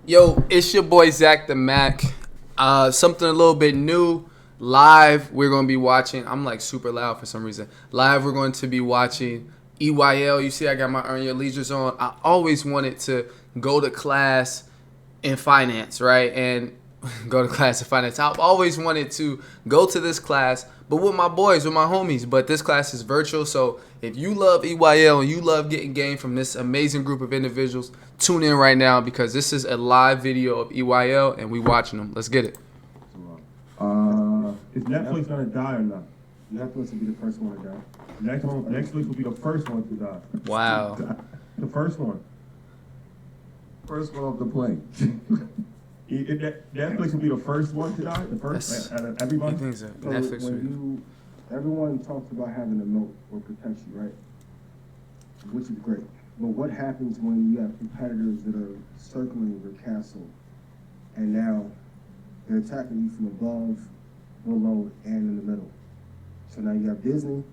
Yo, it's your boy Zach the Mac. Something a little bit new. Live, we're going to be watching. I'm like super loud for some reason. Live, we're going to be watching EYL. You see, I got my Earn Your Leisures on. I always wanted to go to class in finance, right? And go to class in finance. I've always wanted to go to this class, but with my boys, with my homies. But this class is virtual, so if you love EYL and you love getting game from this amazing group of individuals, tune in right now because this is a live video of EYL and we watching them. Let's get it. Is Netflix gonna die or not? Netflix will be the first one to die. Netflix will be the first one to die. Wow. The first one. First one off the plane. Netflix will be the first one to die. The first out of everybody. So Netflix Everyone talks about having a moat or protect you, right? Which is great. But what happens when you have competitors that are circling your castle and now they're attacking you from above, below, and in the middle? So now you have Disney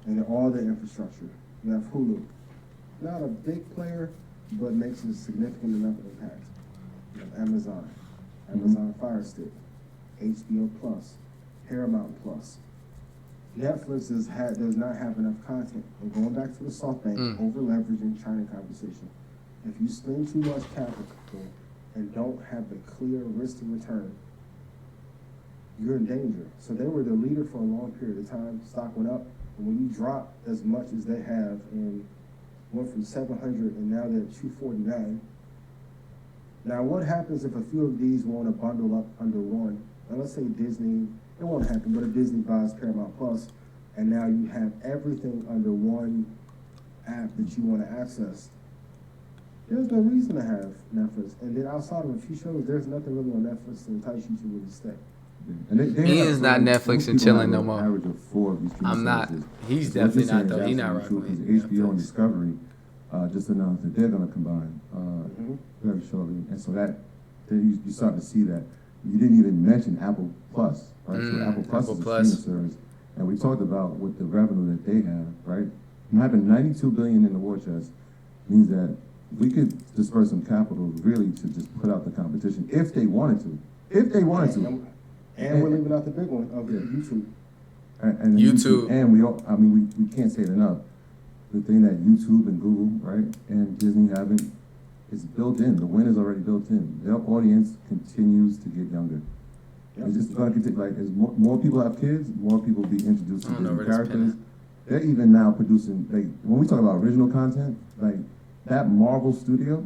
and all the infrastructure. You have Hulu. Not a big player, but makes a significant enough impact. You have Amazon Fire Stick, HBO Plus, Paramount Plus. Netflix does not have enough content. And going back to the SoftBank over leveraging China conversation, if you spend too much capital and don't have the clear risk to return, you're in danger. So they were the leader for a long period of time. Stock went up, and when you drop as much as they have and went from 700 and now they're at 249. Now, what happens if a few of these want to bundle up under one? Now, let's say Disney, it won't happen, but if Disney buys Paramount Plus, and now you have everything under one app that you want to access, there's no reason to have Netflix. And then outside of a few shows, there's nothing really on Netflix to entice you to really stay. And He is not Netflix and chilling no more. Average of 4 of these I'm not. services. He's So what definitely you're not saying though. is He's not absolutely rocking true, with 'cause HBO and Netflix. Discovery just announced that they're going to combine very shortly, and so that then you start to see that. You didn't even mention Apple Plus, right? So Apple Plus Apple is a Plus. streaming service, and we talked about with the revenue that they have, right? And having 92 billion in the war chest means that we could disperse some capital really to just put out the competition if they wanted to. If they wanted to. And we're leaving out the big one of YouTube. And YouTube. And we can't say it enough. The thing that YouTube and Google, right, and Disney haven't is built in. The win is already built in. Their audience continues to get younger. It's just going to continue. Like, as more people have kids, more people be introduced to different characters. They're even now producing, like, when we talk about original content, like that Marvel studio.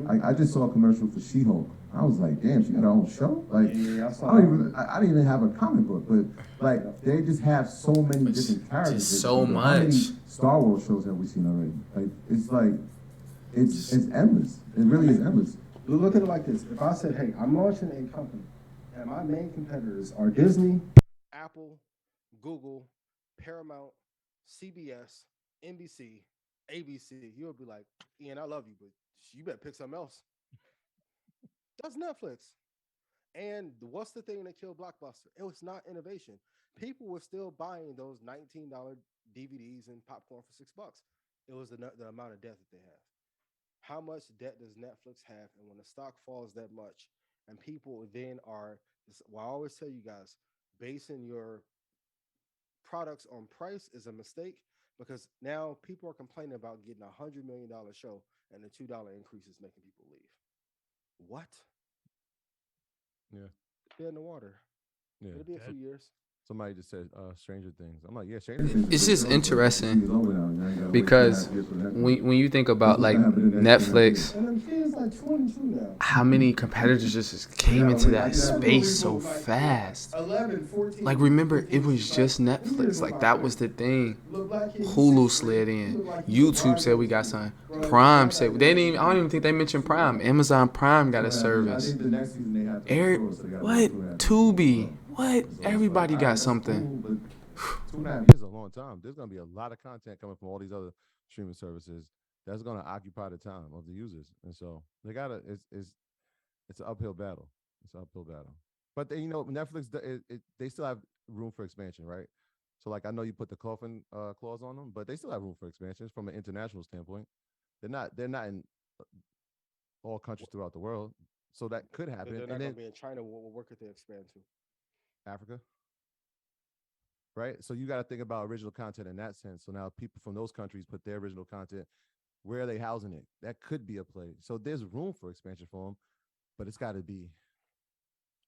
I just saw a commercial for She-Hulk. I was like, damn, she got her own show. Like, Yeah, I saw I didn't even have a comic book, but like they just have so many different characters. Just so How many much. Star Wars shows have we seen already? Like it's endless. It really is endless. Look at it like this. If I said, hey, I'm launching a company, and my main competitors are Disney, Apple, Google, Paramount, CBS, NBC, ABC, you'll be like, Ian, I love you, but you better pick something else. That's Netflix. And what's the thing that killed Blockbuster? It was not innovation. People were still buying those $19 DVDs and popcorn for $6. It was the amount of debt that they have. How much debt does Netflix have? And when the stock falls that much, and people then are, well, I always tell you guys, basing your products on price is a mistake because now people are complaining about getting $100 million show and the $2 increase is making people leave. What? Yeah. Dead in the water. Yeah. It'll be a few years. Somebody just said Stranger Things. I'm like, yeah, Stranger Things. It's just interesting because when you think about like Netflix, And them kids like 22 now. how many competitors just came into that space so fast? 11, 14. Like, remember, it was just Netflix. Like, that was the thing. Hulu slid in. YouTube said we got something. Prime said they didn't even. I don't even think they mentioned Prime. Amazon Prime got a service. Eric, what? Tubi. What? Everybody got something. 2.5 years is a long time. There's gonna be a lot of content coming from all these other streaming services that's gonna occupy the time of the users, and so they gotta. It's an uphill battle. It's an uphill battle. But they, Netflix, they still have room for expansion, right? So like I know you put the coffin clause on them, but they still have room for expansion from an international standpoint. They're not in all countries throughout the world. So that could If happen. they're not And gonna then be in China, where could they expand to? Africa, right? So you got to think about original content in that sense. So now people from those countries put their original content. Where are they housing it? That could be a play. So there's room for expansion for them, but it's got to be.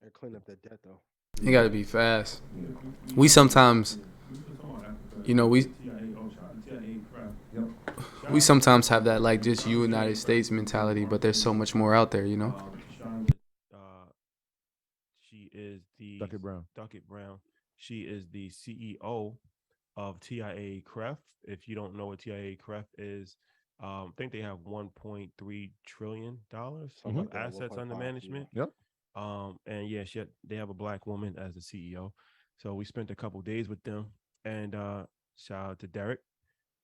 And clean up that debt though. It got to be fast. We sometimes, you know, we sometimes have that like just United States mentality, but there's so much more out there, you know. She is the Duckett Brown. Duckett Brown. She is the CEO of TIA CREF. If you don't know what TIA CREF is, I think they have $1.3 trillion Something like of that, assets under 1.5, management. Yep. And yeah, they have a black woman as the CEO. So we spent a couple days with them, and shout out to Derek.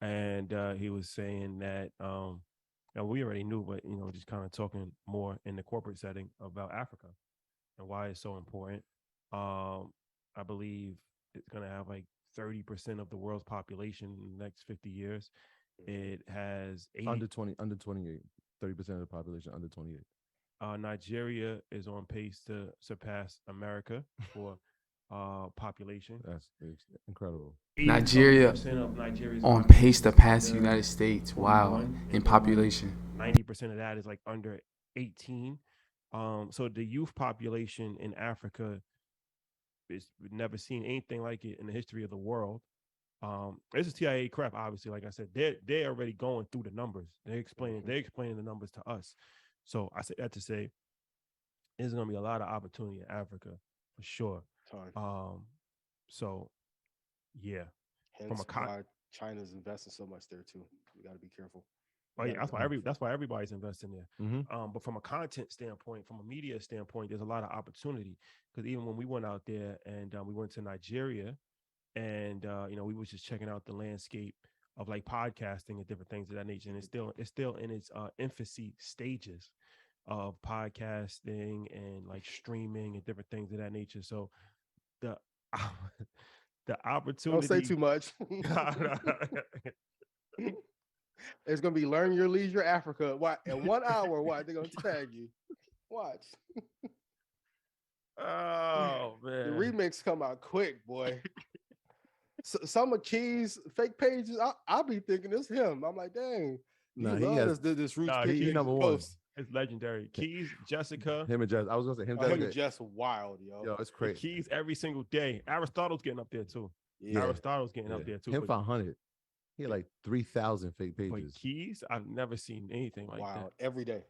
And he was saying that, and we already knew, but just kind of talking more in the corporate setting about Africa and why it's so important. I believe it's going to have like 30% of the world's population in the next 50 years. It has 80, under 28, 30% of the population under 28. Nigeria is on pace to surpass America for population. That's incredible. Nigeria 80% of Nigeria's on population pace to is pass the under United States. Wow, 21, in population. 90% of that is like under 18. So the youth population in Africa is never seen anything like it in the history of the world. This is TIA crap, obviously. Like I said, they're already going through the numbers. They're explaining the numbers to us. So I said that to say there's gonna be a lot of opportunity in Africa for sure. So yeah. Hence why China's investing so much there too. You got to be careful. Oh yeah, that's why everybody's investing there. But from a content standpoint, from a media standpoint, there's a lot of opportunity because even when we went out there and we went to Nigeria, and we was just checking out the landscape of like podcasting and different things of that nature, and it's still in its infancy stages of podcasting and like streaming and different things of that nature. So the opportunity. Don't say too much. It's gonna be learn your leisure Africa. What in 1 hour? What they're gonna tag you? Watch. Oh man, the remix come out quick, boy. Some of Key's fake pages, I'll be thinking it's him. I'm like, dang, this Roots page. He's number one. It's legendary. Keys, Jessica. Him and Jess. I was gonna say him. Him and Jess wild, yo. Yo, it's crazy. Keys every single day. Aristotle's getting up there too. Yeah. Aristotle's getting up there too. Him 500. He had like 3,000 fake pages. But Keys, I've never seen anything like that. Every day.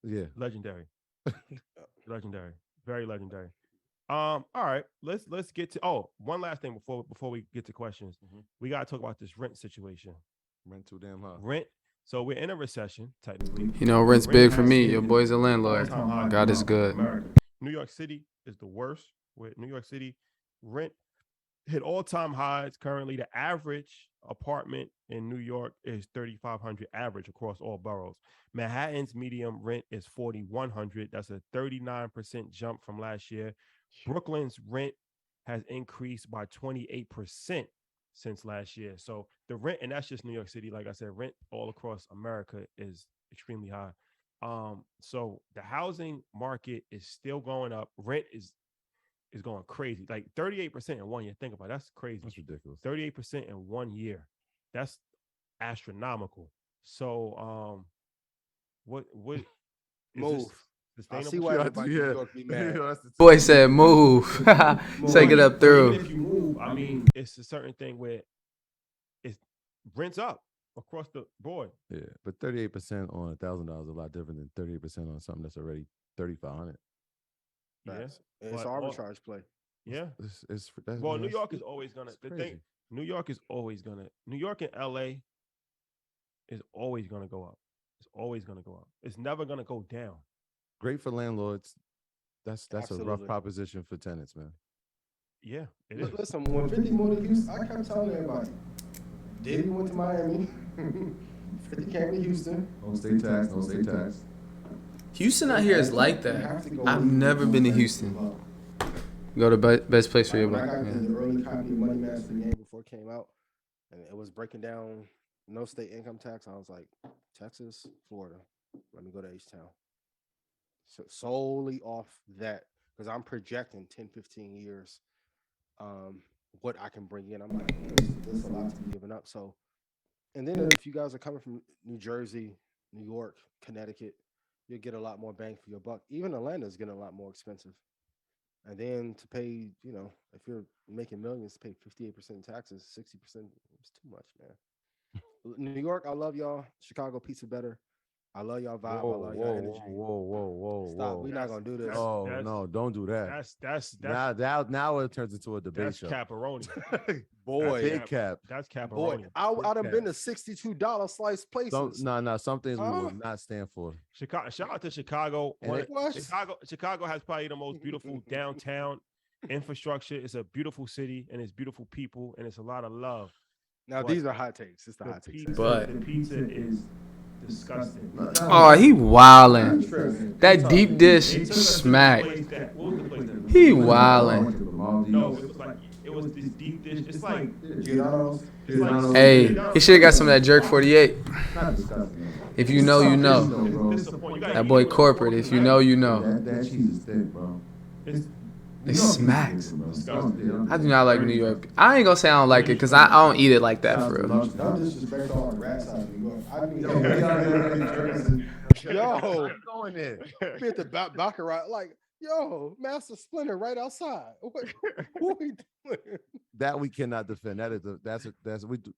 Yeah. Legendary. Legendary. Very legendary. All right. Let's get to one last thing before we get to questions. We gotta talk about this rent situation. Rent too damn high. Rent. So we're in a recession, technically. Rent's big for me. Your boy's a landlord. God is good. New York City is the worst. With New York City, rent hit all-time highs. Currently, the average apartment in New York is $3,500 average across all boroughs. Manhattan's medium rent is $4,100. That's a 39% jump from last year. Brooklyn's rent has increased by 28% since last year. So the rent, and that's just New York City. Like I said, rent all across America is extremely high. So the housing market is still going up. Rent is going crazy. Like 38% in 1 year. Think about it. That's crazy. That's ridiculous. 38% in 1 year. That's astronomical. So what move? I see why everybody in New York be mad. Boy said move. Take it up through. Even if you move, I mean, it's a certain thing where it's rents up across the board. Yeah, but 38% on $1,000 is a lot different than 38% on something that's already $3,500. Yes, it's an arbitrage play. Yeah, well, New York is always gonna. The thing, New York is always gonna. New York and LA is always gonna go up. It's always gonna go up. It's never gonna go down. Great for landlords. That's a rough proposition for tenants, man. Yeah, it is. Listen, when 50 moved to Houston, I kept telling everybody, Diddy went to Miami. 50 came to Houston. No state tax, no state tax. Houston out here is like that. I've never been to Houston. Go to best place for your money. money. I got the early copy of Money Master game before it came out, and it was breaking down no state income tax. I was like, Texas, Florida. Let me go to H-Town. solely off that, because I'm projecting 10, 15 years, what I can bring in. I'm like, there's a lot to be given up. So, and then if you guys are coming from New Jersey, New York, Connecticut, you'll get a lot more bang for your buck. Even Atlanta is getting a lot more expensive. And then to pay, if you're making millions, to pay 58% in taxes, 60% is too much, man. New York, I love y'all. Chicago pizza better. I love y'all vibe. I love y'all energy. Whoa. Stop. We're not gonna do this. Oh no, don't do that. That's now it turns into a debate show. Caparoni. Boy, big cap. That's caparoni. Boy, I done been to $62 slice places. Some things we will not stand for. Shout out to Chicago. Chicago has probably the most beautiful downtown infrastructure. It's a beautiful city and it's beautiful people and it's a lot of love. Now these are hot takes. It's the hot takes. But the pizza is disgusting. Oh, he wildin'. That deep dish smack. He wildin'. No, it was this deep dish. It's like Hey, he should have got some of that jerk 48. If you know, you know. That boy corporate. If you know, you know. That cheese is thick, bro. It smacks. I do not like New York. I ain't gonna say I don't like it because I don't eat it like that for real. Don't disrespect all the rats out of New York. I mean, yo, going there. Be at the Baccarat, like, yo, Master Splinter right outside. What we doing? That we cannot defend. That's we do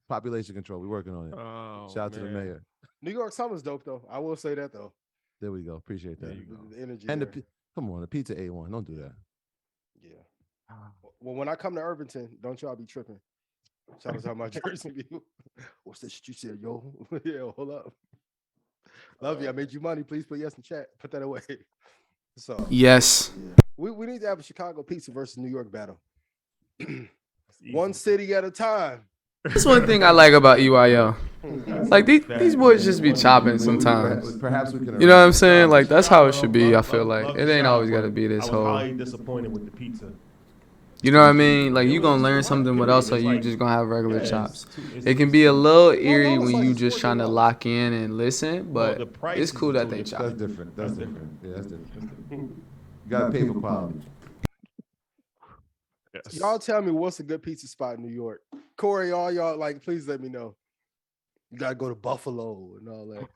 population control. We're working on it. Oh, Shout out to the mayor. New York summer's dope though. I will say that though. There we go. Appreciate that. The energy. And there. come on, the pizza A1. Don't do that. Yeah. Well, when I come to Irvington, don't y'all be tripping. Shout out to my Jersey view. What's that shit you said, yo? Yeah, hold up. Love you. I made you money. Please put yes in chat. Put that away. So Yes. we need to have a Chicago pizza versus New York battle. One city at a time. That's one thing I like about EYL. Like these boys just be chopping sometimes. Perhaps we can. You know what I'm saying? Like that's how it should be. I feel like it ain't always gotta be this I was whole. highly disappointed with the pizza. You know what I mean? Like you gonna learn something, but also you just gonna have regular chops. It can be a little eerie when you just trying to lock in and listen, but it's cool that they chop. That's different. That's different. Yeah, that's different. You gotta pay for quality. Yes. Y'all tell me what's a good pizza spot in New York. Corey, all y'all, like, please let me know. You gotta go to Buffalo and all that.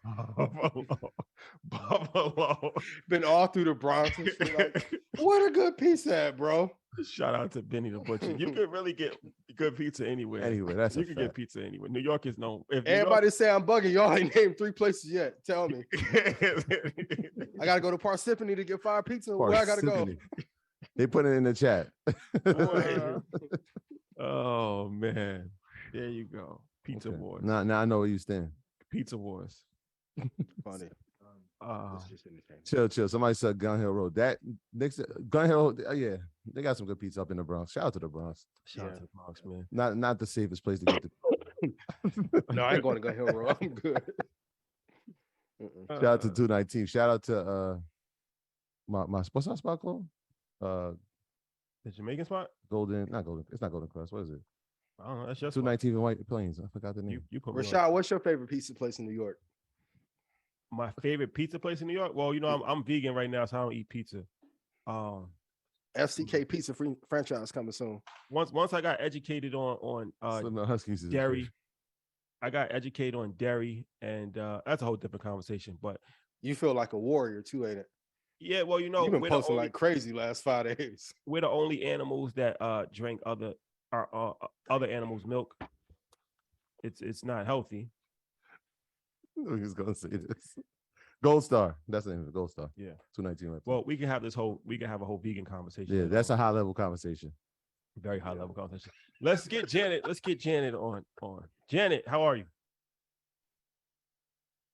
Buffalo. Been all through the Bronx and shit. Like, what a good pizza at, bro. Shout out to Benny the Butcher. You can really get good pizza anywhere. Anyway, you can get pizza anywhere. New York is known. Everybody say I'm bugging. Y'all ain't named 3 places yet. Tell me. I gotta go to Parsippany to get 5 pizza. Where I gotta go? They put it in the chat. Oh man, there you go. Pizza Wars. Now I know where you stand. Pizza Wars. Funny. Chill. Somebody said Gun Hill Road. That next Gun Hill, yeah, they got some good pizza up in the Bronx. Shout out to the Bronx. Shout out to the Bronx, man. Not the safest place to get the. No, I ain't going to Gun Hill Road. I'm good. Shout out to 219. Shout out to my what's that spot called? The Jamaican spot? Not Golden. It's not Golden Crust. What is it? I don't know. That's just 219 in White Plains. I forgot the name. You put me Rashad, what's your favorite pizza place in New York? My favorite pizza place in New York? Well, I'm vegan right now, so I don't eat pizza. FCK Pizza franchise coming soon. Once I got educated on dairy, I got educated on dairy, and that's a whole different conversation. But you feel like a warrior too, ain't it? Yeah, well, you've been posting like crazy last 5 days. We're the only animals that drink other animals' milk. It's not healthy. Who's gonna say this? Gold Star. That's the name of it. Gold Star. Yeah. 219. Well, we can have a whole vegan conversation. Yeah, that's a high level conversation. Very high level conversation. Let's get Janet on. Janet, how are you?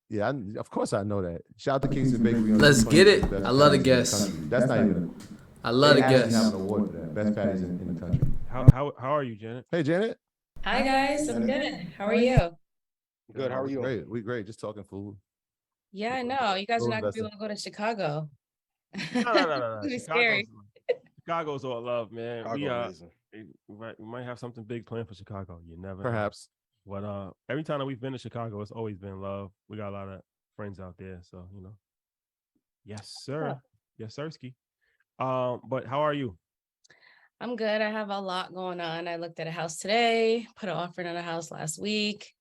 Yeah, of course I know that. Shout out to Kingston Bakery. Let's get it. I love the guests. That's not even. I love the guests. Have an award for that. Best patties in the country. How are you, Janet? Hey, Janet. Hi guys, I'm good. How are you? Good. How are you? Great. We great. Just talking food. Yeah, I know. You guys are not gonna be able to go to Chicago. No. It'd be scary. Chicago's all love, man. Chicago We might have something big planned for Chicago. You never Perhaps. know. But every time that we've been to Chicago, it's always been love. We got a lot of friends out there, so Yes, sir. Yes, sirski. But how are you? I'm good. I have a lot going on. I looked at a house today, put an offer on a house last week.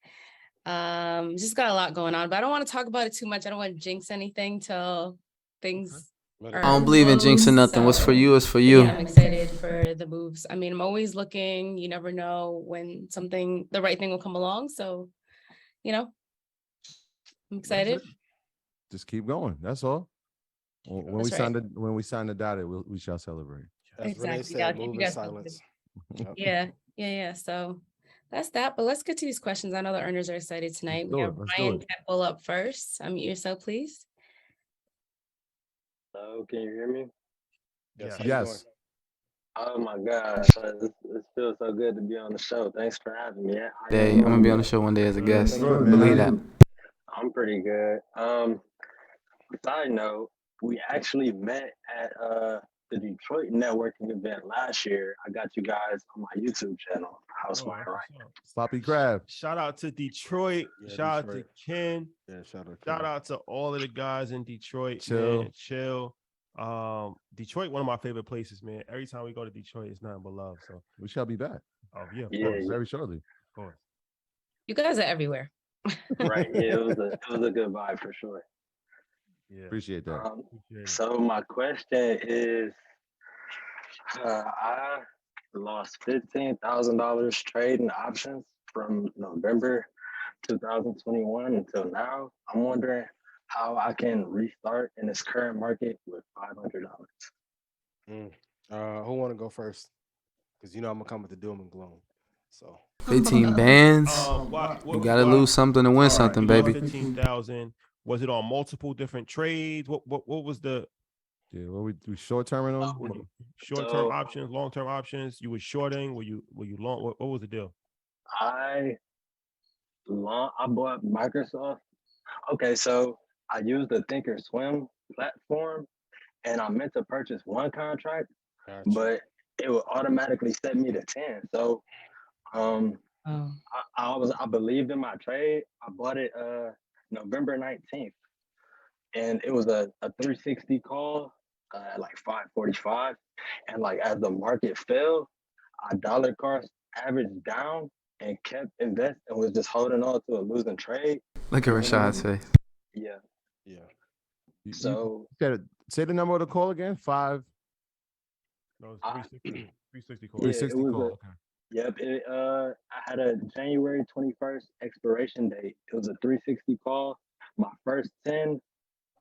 Just got a lot going on, but I don't want to talk about it too much. I don't want to jinx anything till things Let I it are don't go. believe in jinxing closed. nothing. What's for So, you is for but you. yeah, I'm excited for the moves. I mean, I'm always looking. You never know when the right thing will come along. So, you know, I'm That's excited. it. Just keep going. That's all. When That's right. when we sign the dotted, we shall celebrate. As Renee Exactly. I'll said, keep move you in guys posted. silence. Yep. Yeah. So that's that. But let's get to these questions. I know the earners are excited tonight. We have Let's do Ryan it. Campbell up first. Unmute yourself, please. Hello, can you hear me? Yes. Yes. How you doing? Yes. Oh my gosh, it feels so good to be on the show. Thanks for having me. Day, I'm gonna be on the show one day as a guest. Thank you. Good, man. Believe How that. you? I'm pretty good. Side note, we actually met at the Detroit networking event last year. I got you guys on my YouTube channel, House Oh, Wine that's Right. what's up. Sloppy crab. Shout out to Detroit. Yeah, Shout out Detroit. to Ken. Yeah, shout out. Shout out to all of the guys in Detroit, Chill. man. Chill. Detroit, one of my favorite places, man. Every time we go to Detroit, it's nothing but love. So, We shall be back. oh yeah, of Yeah, course, Very shortly. of course. You guys are everywhere. right. Yeah, it was a good vibe for sure. Yeah, Appreciate that. appreciate it. So my question is, I lost $15,000 trading options from November 2021 until now. I'm wondering how I can restart in this current market with $500. Who want to go first? Because I'm gonna come with the doom and gloom. So 15 bands. You gotta lose something to win something, baby. 15,000. Was it on multiple different trades? What was the Yeah, what we do short term on? short term So- options, long term options? You were shorting? Were you long? What was the deal? I bought Microsoft. Okay, so I used the Thinkorswim platform, and I meant to purchase one contract, gotcha. but it would automatically set me to 10. So Oh. I believed in my trade. I bought it November 19th, and it was a 360 call at like 5:45, and like as the market fell, I dollar cost averaged down and kept investing and was just holding on to a losing trade. Look at Rashad's face. Yeah. Yeah. You So said say the number of the call again. 5 No, it's I- 360. 360 call. Yeah, 360 it was call. a- Okay. yep, I had a January 21st expiration date. It was a 360 call. My first 10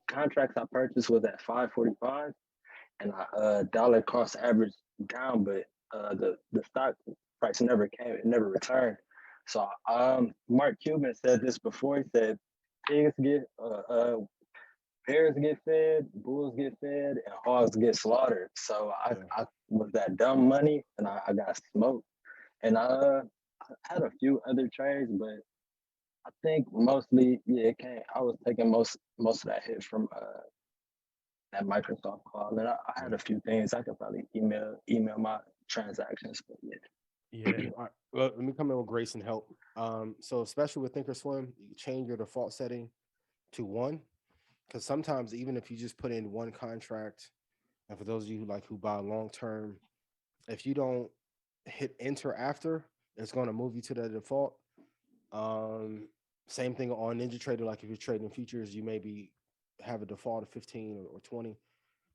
contracts I purchased was at 5:45, and I dollar cost average down, but the stock price never came, it never returned. So Mark Cuban said this before. He said, "Pigs get bears get fed, bulls get fed, and hogs get slaughtered." So I was that dumb money, and I got smoked. And I had a few other trades, but I think mostly, yeah, it came. I was taking most of that hit from that Microsoft call, and I had a few things I could probably email my transactions, but yeah. Yeah. All right. Well, let me come in with grace and help. So especially with Thinkorswim, you change your default setting to 1, because sometimes even if you just put in 1 contract, and for those of you who buy long term, if you don't hit enter after, it's going to move you to the default. Same thing on NinjaTrader. Like if you're trading futures, you maybe have a default of 15 or 20.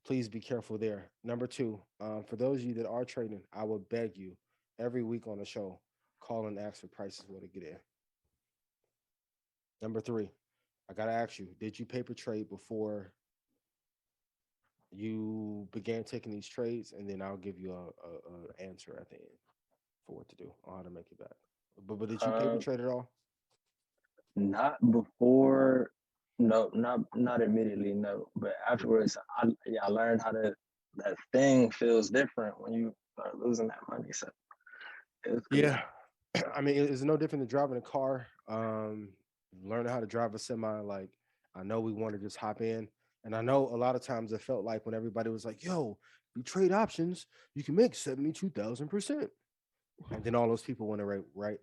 Please be careful there. Number 2, for those of you that are trading, I would beg you every week on the show, call and ask for prices where to get in. Number 3, I gotta ask you, did you paper trade before you began taking these trades? And then I'll give you a answer at the end for what to do on how to make it back. But did you paper trade at all? Not before, no, not immediately, no. But afterwards, I learned how that thing feels different when you start losing that money. So it was good. Yeah. I mean, it's no different than driving a car. Learning how to drive a semi. Like, I know we want to just hop in. And I know a lot of times it felt like when everybody was like, yo, you trade options, you can make 72,000%. And then all those people want to right.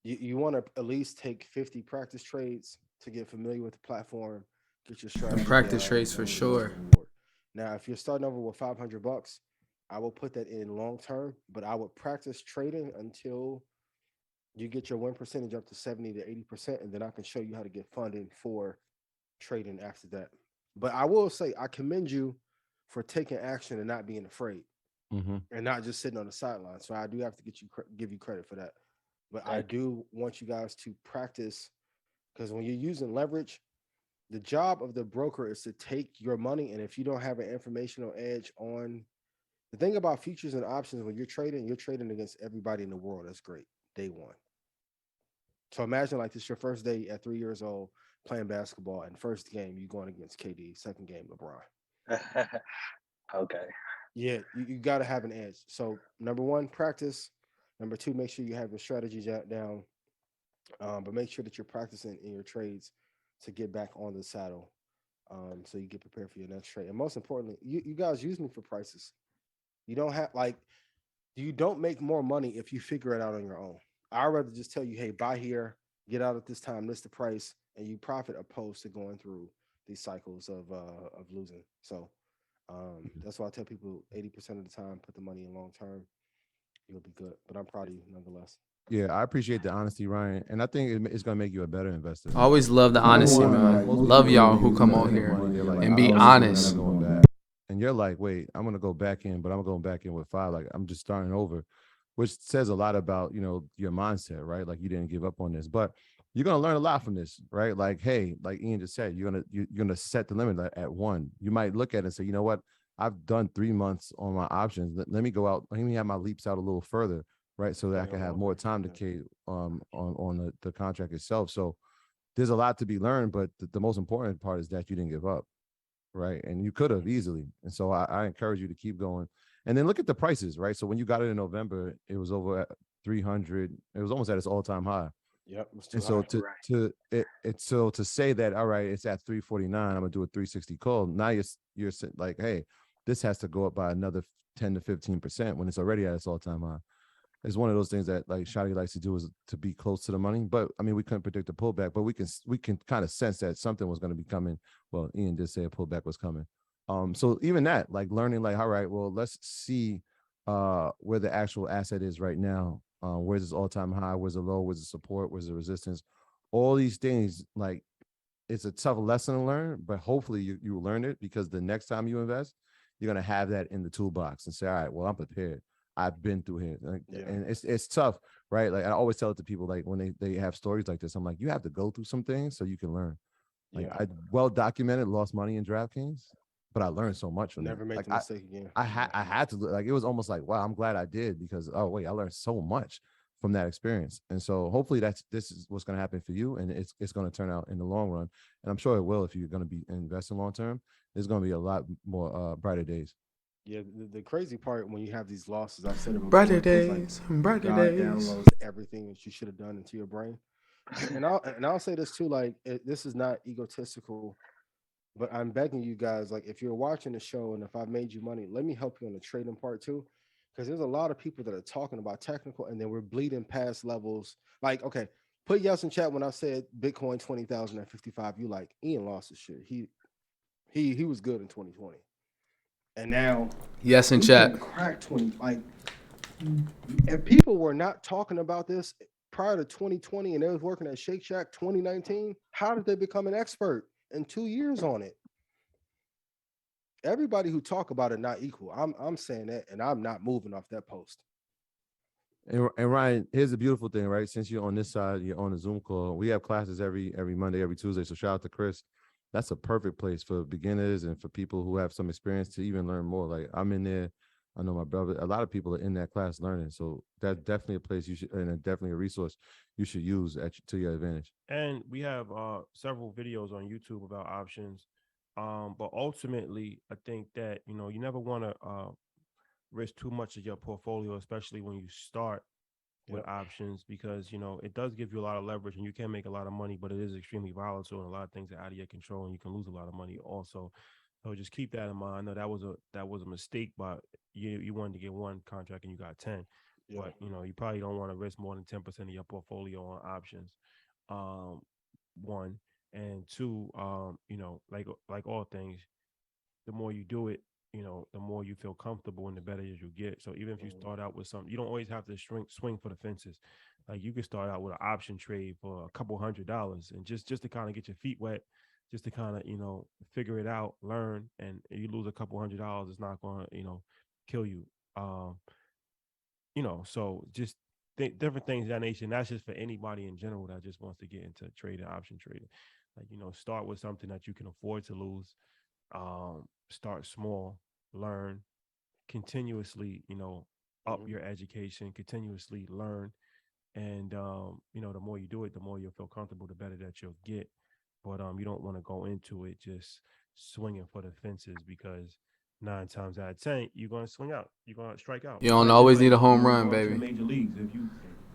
You want to at least take 50 practice trades to get familiar with the platform get your strategy practice down, trades for and sure. reward. Now, if you're starting over with $500, I will put that in long term, but I would practice trading until you get your win percentage up to 70 to 80%, and then I can show you how to get funding for trading after that. But I will say, I commend you for taking action and not being afraid Mm-hmm. and not just sitting on the sideline. So I do have to give you credit for that. But I Thank you. do want you guys to practice because when you're using leverage, the job of the broker is to take your money, and if you don't have an informational edge on the thing about futures and options, when you're trading against everybody in the world. That's great. Day one. So imagine like this your first day at 3 years old playing basketball, and first game you going against KD, second game LeBron. Okay. Yeah, you got to have an edge. So number one, practice. Number two, make sure you have your strategy down. But make sure that you're practicing in your trades to get back on the saddle. So you get prepared for your next trade. And most importantly, you guys use me for prices. You don't have like you don't make more money if you figure it out on your own. I'd rather just tell you, hey, buy here, get out at this time, this the price, and you profit opposed to going through these cycles of losing. So that's why I tell people 80% of the time, put the money in long term. You'll be good. But I'm proud of you nonetheless. Yeah, I appreciate the honesty, Ryan, and I think it's gonna make you a better investor. I always love the honesty, Number one, man. most Love people y'all think who you come gotta on make here money, they're like, and I be don't see honest. that going back. And you're like, wait, I'm gonna go back in, but I'm going back in with 5. Like I'm just starting over, which says a lot about your mindset, right? Like you didn't give up on this, but you're gonna learn a lot from this, right? Like, hey, like Ian just said, you're gonna set the limit at 1. You might look at it and say, you know what? I've done 3 months on my options. Let me go out. Let me have my leaps out a little further, right? So that I Stay can on have longer. more time to on the contract itself. So there's a lot to be learned, but the most important part is that you didn't give up, right? And you could have easily. And so I encourage you to keep going. And then look at the prices, right? So when you got it in November, it was over at 300. It was almost at its all-time high. Yep, it was too And so high. to say that, all right, it's at 349, I'm gonna do a 360 call. Now you're like, hey, this has to go up by another 10 to 15% when it's already at its all-time high. It's one of those things that like Shotty likes to do is to be close to the money. But I mean, we couldn't predict the pullback, but we can kind of sense that something was going to be coming. Well, Ian did say a pullback was coming. So even that, like learning, like, all right, well, let's see where the actual asset is right now. Where's its all-time high? Where's the low? Where's the support? Where's the resistance? All these things, like it's a tough lesson to learn, but hopefully you learn it because the next time you invest, you're gonna have that in the toolbox and say, all right, well, I'm prepared. I've been through here, and it's tough, right? Like I always tell it to people, like when they have stories like this, I'm like, you have to go through some things so you can learn. Like I well documented, lost money in DraftKings, but I learned so much from Never that. make Like the mistake again. I had to like it was almost like wow, I'm glad I did because oh wait, I learned so much from that experience. And so hopefully this is what's going to happen for you, and it's going to turn out in the long run. And I'm sure it will if you're going to be investing long term. There's going to be a lot more brighter days. Yeah, the crazy part when you have these losses, I've said it before, Brighter it feels like days, brighter God days. downloads everything that you should have done into your brain. And I'll say this too, like this is not egotistical, but I'm begging you guys, like if you're watching the show and if I've made you money, let me help you on the trading part too, because there's a lot of people that are talking about technical and then we're bleeding past levels. Like, okay, put yes in chat when I said Bitcoin 20,000 at 55. You like Ian lost his shit. He was good in 2020. And now Yes in we chat. can crack 20. Like, if people were not talking about this prior to 2020 and they was working at Shake Shack 2019, how did they become an expert in 2 years on it? Everybody who talk about it not equal. I'm saying that, and I'm not moving off that post. And Ryan, here's the beautiful thing, right? Since you're on this side, you're on a Zoom call. We have classes every Monday, every Tuesday. So shout out to Chris. That's a perfect place for beginners and for people who have some experience to even learn more. Like I'm in there. I know my brother. A lot of people are in that class learning. So that's definitely a place you should, and definitely a resource you should use to your advantage. And we have several videos on YouTube about options. But ultimately, I think that you never want to risk too much of your portfolio, especially when you start with options, because it does give you a lot of leverage and you can make a lot of money, but it is extremely volatile and a lot of things are out of your control and you can lose a lot of money also. So just keep that in mind. I know that was a mistake, but you wanted to get one contract and you got 10. But you probably don't want to risk more than 10% of your portfolio on options. One. And two, like all things, the more you do it, the more you feel comfortable and the better as you get. So even if you start out with something, you don't always have to swing for the fences. Like you can start out with an option trade for a couple $100 and just to kind of get your feet wet, just to kind of, figure it out, learn, and you lose a couple $100, it's not going to, kill you. Um, so just different things of that nation. That's just for anybody in general that just wants to get into trading, option trading. Like, start with something that you can afford to lose. Start small, learn continuously, up Mhm. your education, continuously learn. And, the more you do it, the more you'll feel comfortable, the better that you'll get. But you don't want to go into it just swinging for the fences because 9 times out of 10, you're going to swing out. You're going to strike out. You It's don't like always like need a home you run, going to the baby. major leagues. If you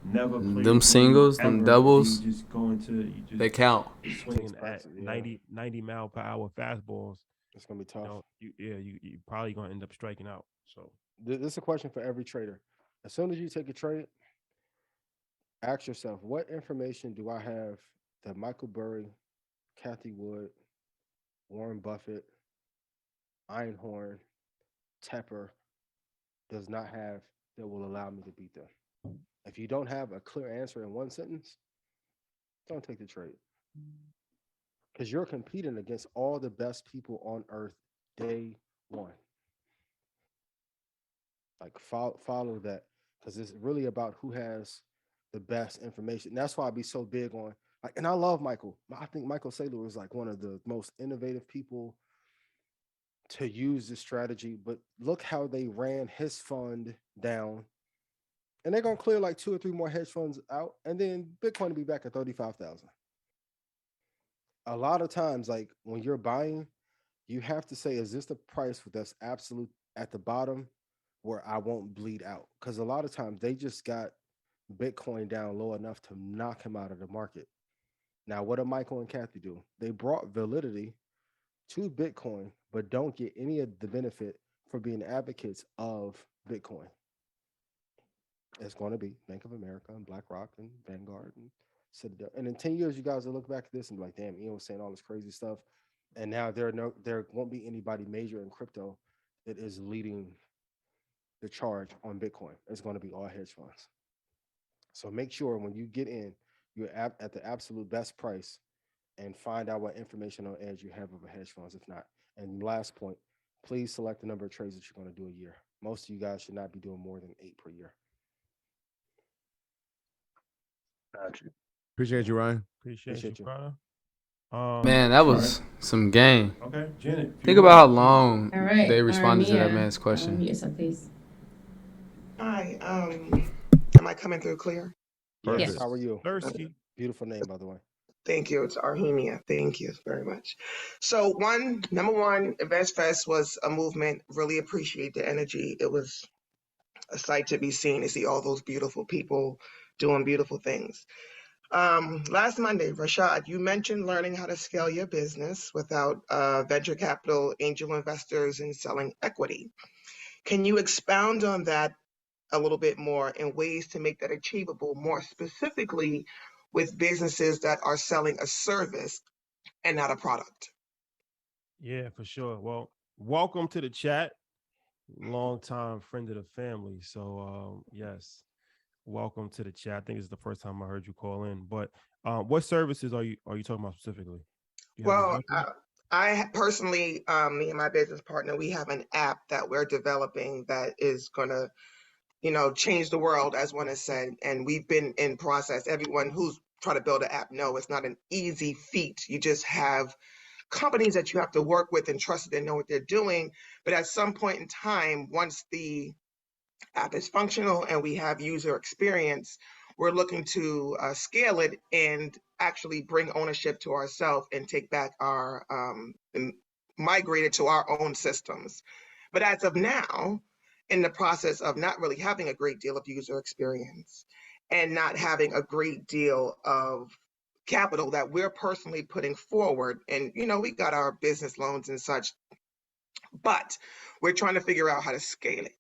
never played Them a game singles, them ever, doubles, you just going to you just they count. swinging at Practice, yeah. 90 mile per hour fastballs. It's gonna be tough. You probably going to end up striking out. So This is a question for every trader. As soon as you take a trade, ask yourself, what information do I have that Michael Burry, Kathy Wood, Warren Buffett, Einhorn, Tepper does not have that will allow me to beat them? If you don't have a clear answer in one sentence, don't take the trade. Because you're competing against all the best people on earth day one. Like follow that because it's really about who has the best information. And that's why I be so big on like, and I love Michael. I think Michael Saylor is like one of the most innovative people to use this strategy. But look how they ran his fund down, and they're gonna clear like 2 or 3 more hedge funds out, and then Bitcoin will be back at 35,000. A lot of times, like when you're buying, you have to say, is this the price that's absolute at the bottom where I won't bleed out? Because a lot of times they just got Bitcoin down low enough to knock him out of the market. Now, what did Michael and Kathy do? They brought validity to Bitcoin, but don't get any of the benefit for being advocates of Bitcoin. It's going to be Bank of America and BlackRock and Vanguard and Citadel. And in 10 years, you guys will look back at this and be like, damn, Ian was saying all this crazy stuff. And now there won't be anybody major in crypto that is leading the charge on Bitcoin. It's going to be all hedge funds. So make sure when you get in, you're at the absolute best price and find out what information on edge you have over hedge funds. If not, and last point, please select the number of trades that you're going to do a year. Most of you guys should not be doing more than 8 per year. Got you. Appreciate you, Ryan. appreciate you, you. brother. Man, that was some game. Okay, Janet. Think about how long All right. they responded to that Armia, man's question. Mute yourself, please. Hi, am I coming through clear? Yes. Perfect. How are you? Thirsty. Beautiful name, by the way. Thank you. It's Arhemia. Thank you very much. So number one, Invest Fest was a movement. Really appreciate the energy. It was a sight to be seen to see all those beautiful people doing beautiful things. Last Monday, Rashad, you mentioned learning how to scale your business without venture capital, angel investors, and selling equity. Can you expound on that a little bit more and ways to make that achievable, more specifically with businesses that are selling a service and not a product? Yeah, for sure. Well, welcome to the chat. Long time friend of the family. So yes, welcome to the chat. I think it's the first time I heard you call in. But what services are you talking about specifically? You have Well, examples? I personally, me and my business partner, we have an app that we're developing that is going to, change the world, as one has said. And we've been in process. Everyone who's trying to build an app, no, it's not an easy feat. You just have companies that you have to work with and trust and know what they're doing. But at some point in time, once the app is functional and we have user experience, we're looking to scale it and actually bring ownership to ourselves and take back our and migrate it to our own systems. But as of now, in the process of not really having a great deal of user experience and not having a great deal of capital that we're personally putting forward, and we got our business loans and such, but we're trying to figure out how to scale it.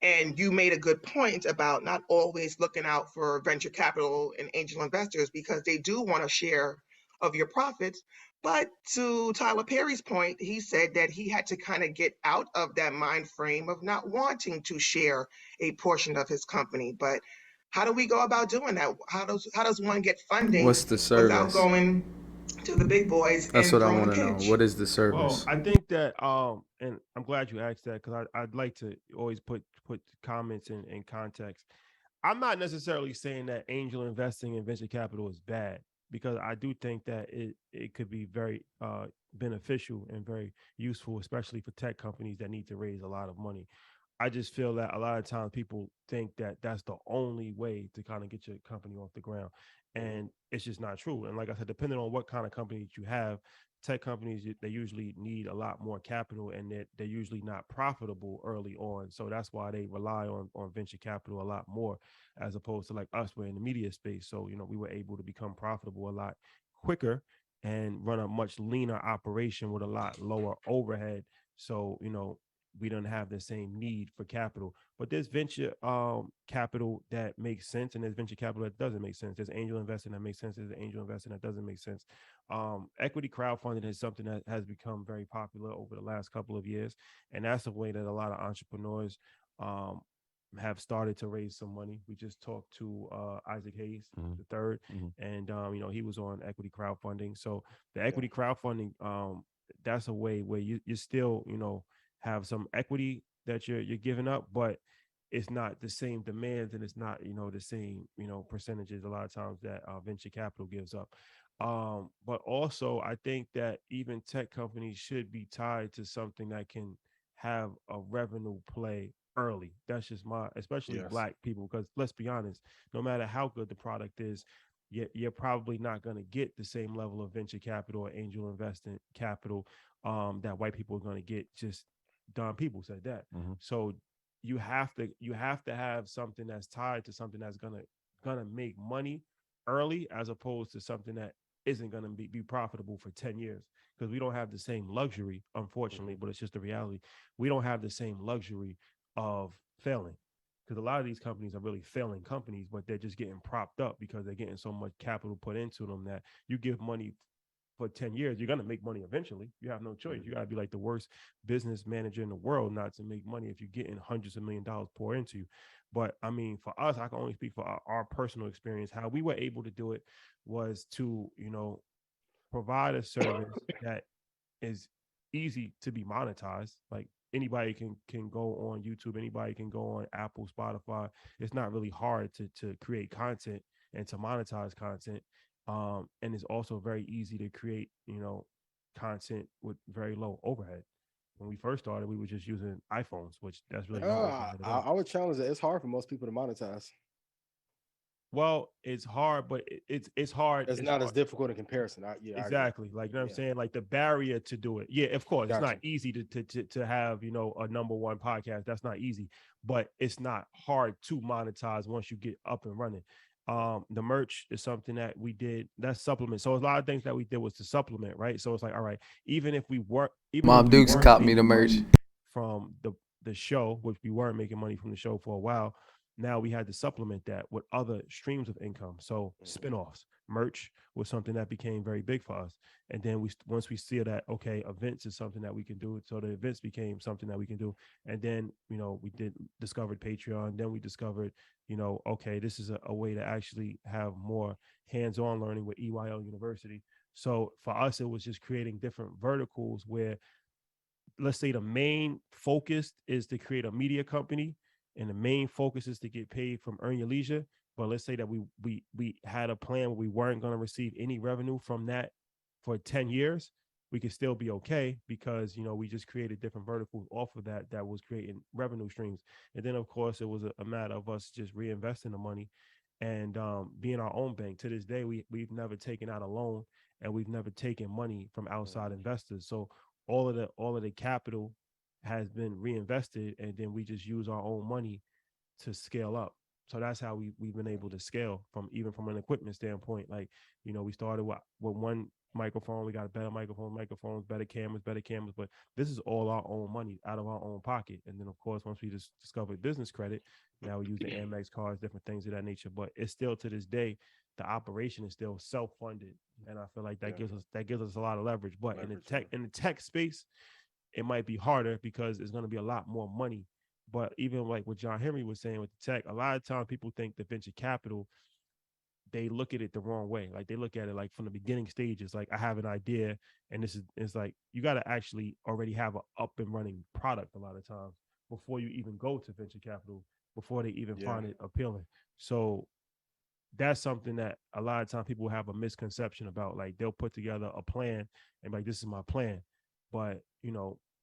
And you made a good point about not always looking out for venture capital and angel investors because they do want to share of your profits. But to Tyler Perry's point, he said that he had to kind of get out of that mind frame of not wanting to share a portion of his company. But how do we go about doing that? How does one get funding What's the without service? going to the big boys That's and what I throwing a want to know. pitch? What is the Well, service? I think that and I'm glad you asked that because I'd like to always put comments in context. I'm not necessarily saying that angel investing in venture capital is bad because I do think that it could be very beneficial and very useful, especially for tech companies that need to raise a lot of money. I just feel that a lot of times people think that that's the only way to kind of get your company off the ground. And it's just not true. And like I said, depending on what kind of company that you have, tech companies, they usually need a lot more capital and they're usually not profitable early on. So that's why they rely on venture capital a lot more as opposed to like us, we're in the media space. So, we were able to become profitable a lot quicker and run a much leaner operation with a lot lower overhead. So, we don't have the same need for capital. But there's venture capital that makes sense, and there's venture capital that doesn't make sense. There's angel investing that makes sense. There's angel investing that doesn't make sense. Equity crowdfunding is something that has become very popular over the last couple of years, and that's a way that a lot of entrepreneurs um, have started to raise some money. We just talked to Isaac Hayes the 3rd, and he was on equity crowdfunding. So the equity crowdfunding, that's a way where you still have some equity that you're giving up, but it's not the same demands and it's not the same percentages a lot of times that venture capital gives up. But also I think that even tech companies should be tied to something that can have a revenue play early. That's just especially Yes. Black people, because let's be honest, no matter how good the product is, you're probably not going to get the same level of venture capital or angel investment capital that white people are going to get. Just Don People said that. So you have to have something that's tied to something that's gonna make money early, as opposed to something that isn't gonna be profitable for 10 years. Because we don't have the same luxury, unfortunately, but it's just the reality. We don't have the same luxury of failing. Because a lot of these companies are really failing companies, but they're just getting propped up because they're getting so much capital put into them that you give money for 10 years, you're going to make money eventually. You have no choice. You got to be like the worst business manager in the world not to make money if you're getting hundreds of $1,000,000 poured into you. But I mean, for us, I can only speak for our personal experience. How we were able to do it was to, provide a service that is easy to be monetized. Like anybody can go on YouTube, anybody can go on Apple, Spotify. It's not really hard to create content and to monetize content. And it's also very easy to create, content with very low overhead. When we first started, we were just using iPhones, which that's really no overhead at all. I would challenge that it's hard for most people to monetize. Well, it's hard, but it's hard. It's not as difficult in comparison. Exactly. Like, you know what I'm saying? Like the barrier to do it. Yeah, of course. It's not easy to have, a #1 podcast. That's not easy, but it's not hard to monetize once you get up and running. The merch is something that we did. That's supplement. So a lot of things that we did was to supplement, right? So it's like, all right, even if we weren't, Mom Dukes caught me the merch from the show, which we weren't making money from the show for a while. Now we had to supplement that with other streams of income. So spinoffs, merch was something that became very big for us. And then once we see that, okay, events is something that we can do. So the events became something that we can do. And then, we discovered Patreon. Then we discovered, okay, this is a way to actually have more hands-on learning with EYL University. So for us, it was just creating different verticals where, let's say the main focus is to create a media company and the main focus is to get paid from Earn Your Leisure. But let's say that we had a plan where we weren't going to receive any revenue from that for 10 years. We could still be okay because, we just created different verticals off of that was creating revenue streams. And then, of course, it was a matter of us just reinvesting the money and being our own bank. To this day, we've never taken out a loan and we've never taken money from outside investors. So all of the capital has been reinvested, and then we just use our own money to scale up. So that's how we've been able to scale from an equipment standpoint. Like, we started with one microphone. We got better microphones, better cameras. But this is all our own money out of our own pocket. And then, of course, once we just discovered business credit, now we use the Amex cards, different things of that nature. But it's still to this day, the operation is still self-funded, and I feel like that gives us a lot of leverage. But in the tech space, it might be harder because it's going to be a lot more money. But even like what John Henry was saying with the tech, a lot of times people think the venture capital, they look at it the wrong way. Like they look at it like from the beginning stages, like I have an idea, and it's like you got to actually already have an up and running product a lot of times before you even go to venture capital, before they even find it appealing. So that's something that a lot of times people have a misconception about. Like they'll put together a plan and like, this is my plan. But,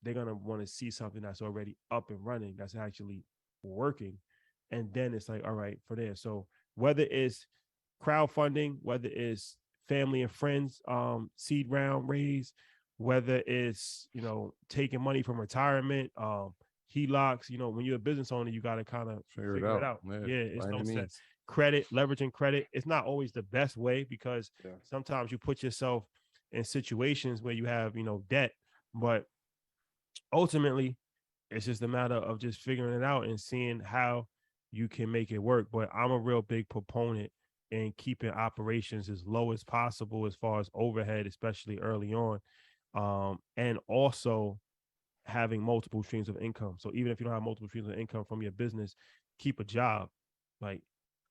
they're going to want to see something that's already up and running, that's actually working. And then it's like, all right, for there. So whether it's crowdfunding, whether it's family and friends, seed round raise, whether it's, taking money from retirement, HELOCs, when you're a business owner, you got to kind of figure it out. Yeah, it's no sense. Credit, leveraging credit. It's not always the best way because sometimes you put yourself in situations where you have, debt, but ultimately it's just a matter of just figuring it out and seeing how you can make it work. But I'm a real big proponent in keeping operations as low as possible as far as overhead, especially early on. And also having multiple streams of income. So even if you don't have multiple streams of income from your business, keep a job. Like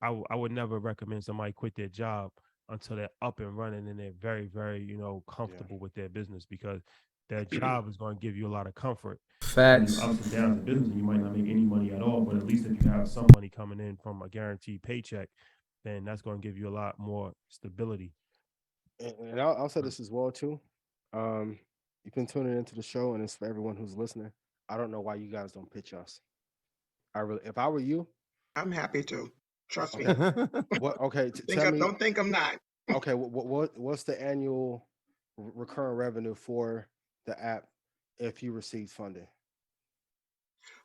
I would never recommend somebody quit their job until they're up and running and they're very, very, comfortable with their business, because that job is going to give you a lot of comfort. Facts. Ups and downs in business, and you might not make any money at all, but at least if you have some money coming in from a guaranteed paycheck, then that's going to give you a lot more stability. And I'll say this as well too. You've been tuning into the show, and it's for everyone who's listening. I don't know why you guys don't pitch us. If I were you, I'm happy to. Trust me. What? Okay, tell me. Don't think I'm not. Okay, what's the annual recurring revenue for the app if you receive funding?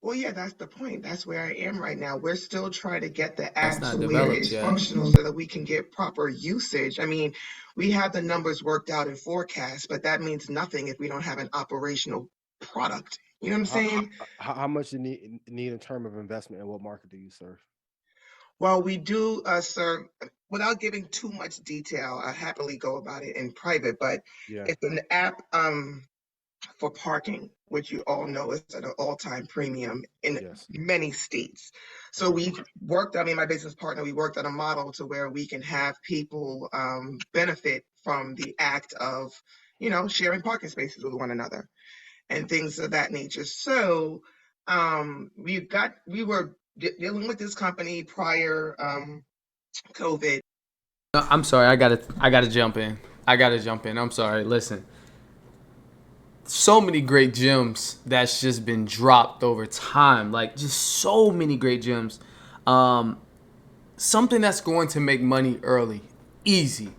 Well, yeah, that's the point. That's where I am right now. We're still trying to get the app to where it's functional so that we can get proper usage. I mean, we have the numbers worked out in forecast, but that means nothing if we don't have an operational product. You know what I'm saying? How much do you need in terms of investment, and what market do you serve? Well, we do serve, without giving too much detail, I happily go about it in private, but it's an app for parking, which you all know is at an all-time premium in many states. So we've worked, my business partner, we worked on a model to where we can have people benefit from the act of, sharing parking spaces with one another and things of that nature. So we were dealing with this company prior COVID. I'm sorry, I gotta jump in. I'm sorry. Listen. So many great gems that's just been dropped over time. Like just so many great gems. Something that's going to make money early. Easy.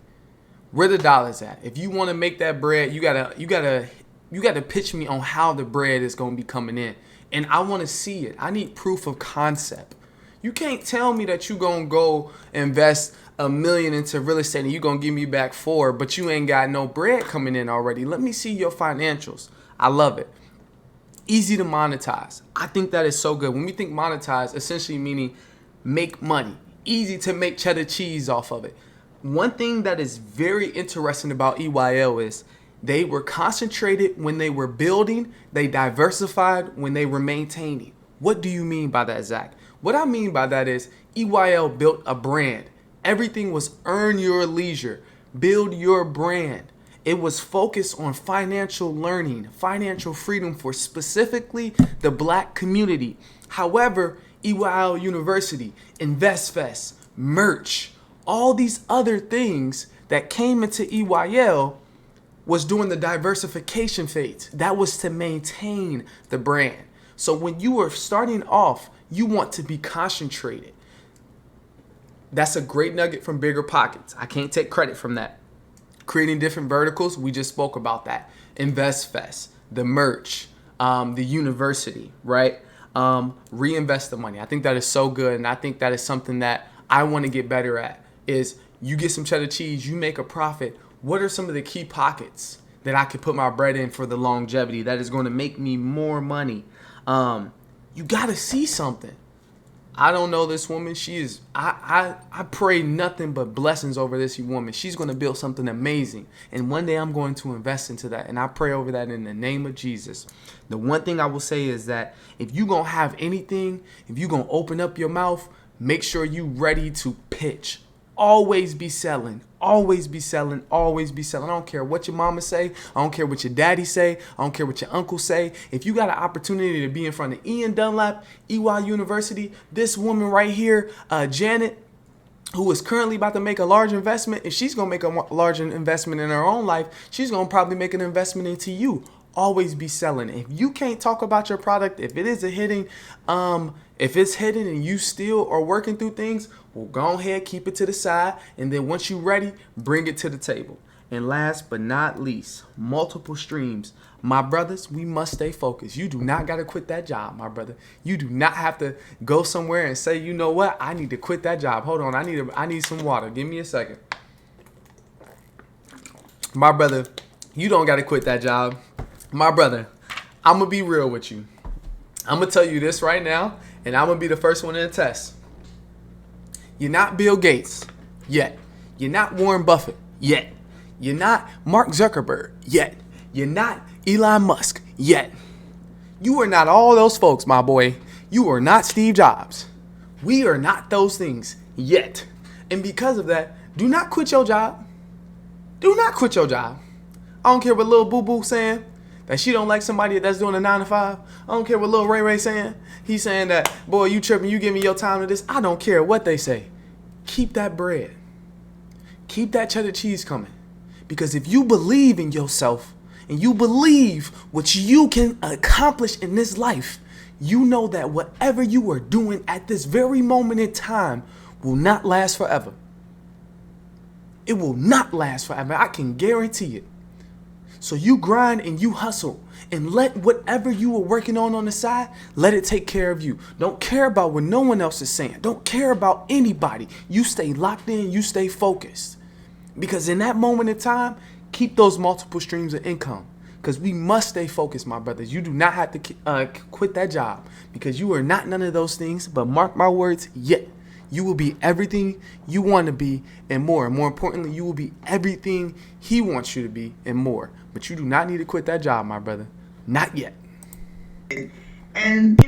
Where the dollar's at. If you want to make that bread, you gotta pitch me on how the bread is gonna be coming in. And I want to see it. I need proof of concept. You can't tell me that you're going to go invest $1 million into real estate and you're going to give me back $4 million, but you ain't got no bread coming in already. Let me see your financials. I love it. Easy to monetize. I think that is so good. When we think monetize, essentially meaning make money. Easy to make cheddar cheese off of it. One thing that is very interesting about EYL is they were concentrated when they were building. They diversified when they were maintaining. What do you mean by that, Zach? What I mean by that is EYL built a brand. Everything was earn your leisure, build your brand. It was focused on financial learning, financial freedom for specifically the Black community. However, EYL University, InvestFest, merch, all these other things that came into EYL was doing the diversification phase. That was to maintain the brand. So when you are starting off, you want to be concentrated. That's a great nugget from Bigger Pockets. I can't take credit from that. Creating different verticals, we just spoke about that. InvestFest, the merch, the university, right? Reinvest the money. I think that is so good, and I think that is something that I want to get better at, is you get some cheddar cheese, you make a profit. What are some of the key pockets that I could put my bread in for the longevity that is going to make me more money? You got to see something. I don't know this woman. She is. I pray nothing but blessings over this woman. She's going to build something amazing, and one day I'm going to invest into that. And I pray over that in the name of Jesus. The one thing I will say is that if you gonna have anything, if you gonna open up your mouth, make sure you ready to pitch. Always be selling. Always be selling. Always be selling. I don't care what your mama say. I don't care what your daddy say. I don't care what your uncle say. If you got an opportunity to be in front of Ian Dunlap, EY University, this woman right here, Janet, who is currently about to make a large investment, if she's going to make a large investment in her own life, she's going to probably make an investment into you. Always be selling. If you can't talk about your product, if it isn't hitting, if it's hidden and you still are working through things, well, go ahead, keep it to the side. And then once you're ready, bring it to the table. And last but not least, multiple streams. My brothers, we must stay focused. You do not got to quit that job, my brother. You do not have to go somewhere and say, you know what? I need to quit that job. Hold on. I need some water. Give me a second. My brother, you don't got to quit that job. My brother, I'm going to be real with you. I'm going to tell you this right now, and I'm going to be the first one to attest. You're not Bill Gates yet. You're not Warren Buffett yet. You're not Mark Zuckerberg yet. You're not Elon Musk yet. You are not all those folks, my boy. You are not Steve Jobs. We are not those things yet. And because of that, do not quit your job. Do not quit your job. I don't care what Lil Boo Boo saying, that she don't like somebody that's doing a 9 to 5. I don't care what Lil Ray Ray saying. He's saying that, boy, you tripping, you give me your time to this. I don't care what they say. Keep that bread. Keep that cheddar cheese coming. Because if you believe in yourself and you believe what you can accomplish in this life, you know that whatever you are doing at this very moment in time will not last forever. It will not last forever. I can guarantee it. So you grind and you hustle and let whatever you are working on the side, let it take care of you. Don't care about what no one else is saying. Don't care about anybody. You stay locked in. You stay focused. Because in that moment in time, keep those multiple streams of income. Because we must stay focused, my brothers. You do not have to quit that job because you are not none of those things. But mark my words, yet you will be everything you want to be and more. And more importantly, you will be everything he wants you to be and more. But you do not need to quit that job, my brother. Not yet. And,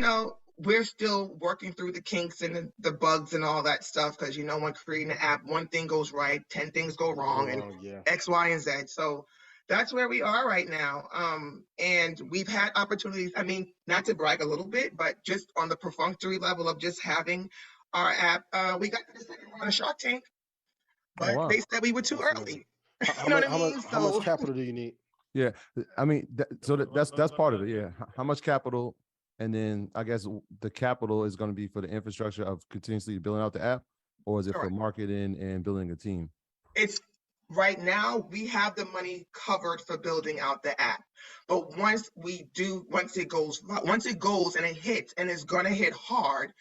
we're still working through the kinks and the bugs and all that stuff because, when creating an app, one thing goes right, 10 things go wrong, and yeah. X, Y, and Z. So that's where we are right now. And we've had opportunities, not to brag a little bit, but just on the perfunctory level of just having our app, we got to the second round of Shark Tank, but they said we were too early. How much capital do you need? Yeah, that's part of it. Yeah, how much capital, and then I guess the capital is going to be for the infrastructure of continuously building out the app, or is it for marketing and building a team? It's right now we have the money covered for building out the app, but once it goes and it hits and it's going to hit hard,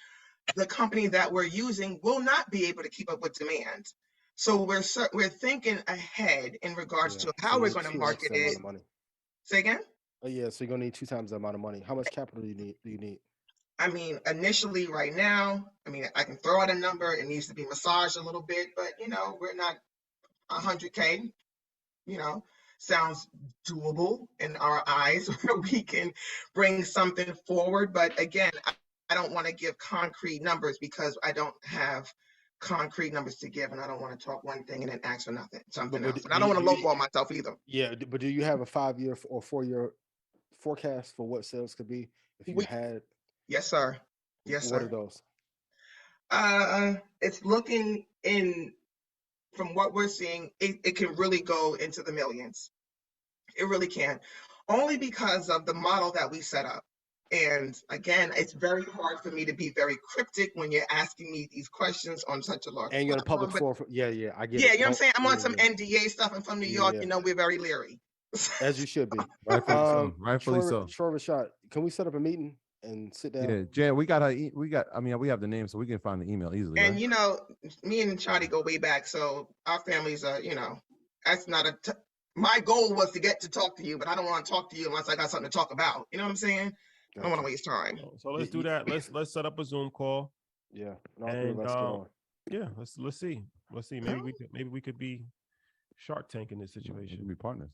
the company that we're using will not be able to keep up with demand. So we're thinking ahead in regards to how we're going to market it. Say again? Oh yeah, so you're gonna need 2 times the amount of money. How much capital do you need? Initially, right now, I can throw out a number. It needs to be massaged a little bit, but we're not 100K. Sounds doable in our eyes where we can bring something forward. But again, I don't want to give concrete numbers because I don't have concrete numbers to give, and I don't want to talk one thing and then ask for something else. And I don't want to lowball myself either. Yeah, but do you have a 5-year or 4-year forecast for what sales could be if you had? Yes, sir. Yes, sir. What are those? It's looking from what we're seeing, it can really go into the millions. It really can, only because of the model that we set up. And again, it's very hard for me to be very cryptic when you're asking me these questions on such a large. And you're in a public forum. Yeah, I get it. Yeah, you know what I'm saying? I'm on some NDA stuff. I'm from New York. We're very leery. As you should be. Rightfully so. Troy Rashad, can we set up a meeting and sit down? Yeah, Jan, we got her. We have the name, so we can find the email easily. And me and Charlie go way back, so our families are, That's not my goal was to get to talk to you, but I don't want to talk to you unless I got something to talk about. You know what I'm saying? I don't want to waste time. So let's do that. Let's set up a Zoom call. Yeah, and all three of us get on. Yeah, let's see. Maybe we could be Shark Tank in this situation. Be partners.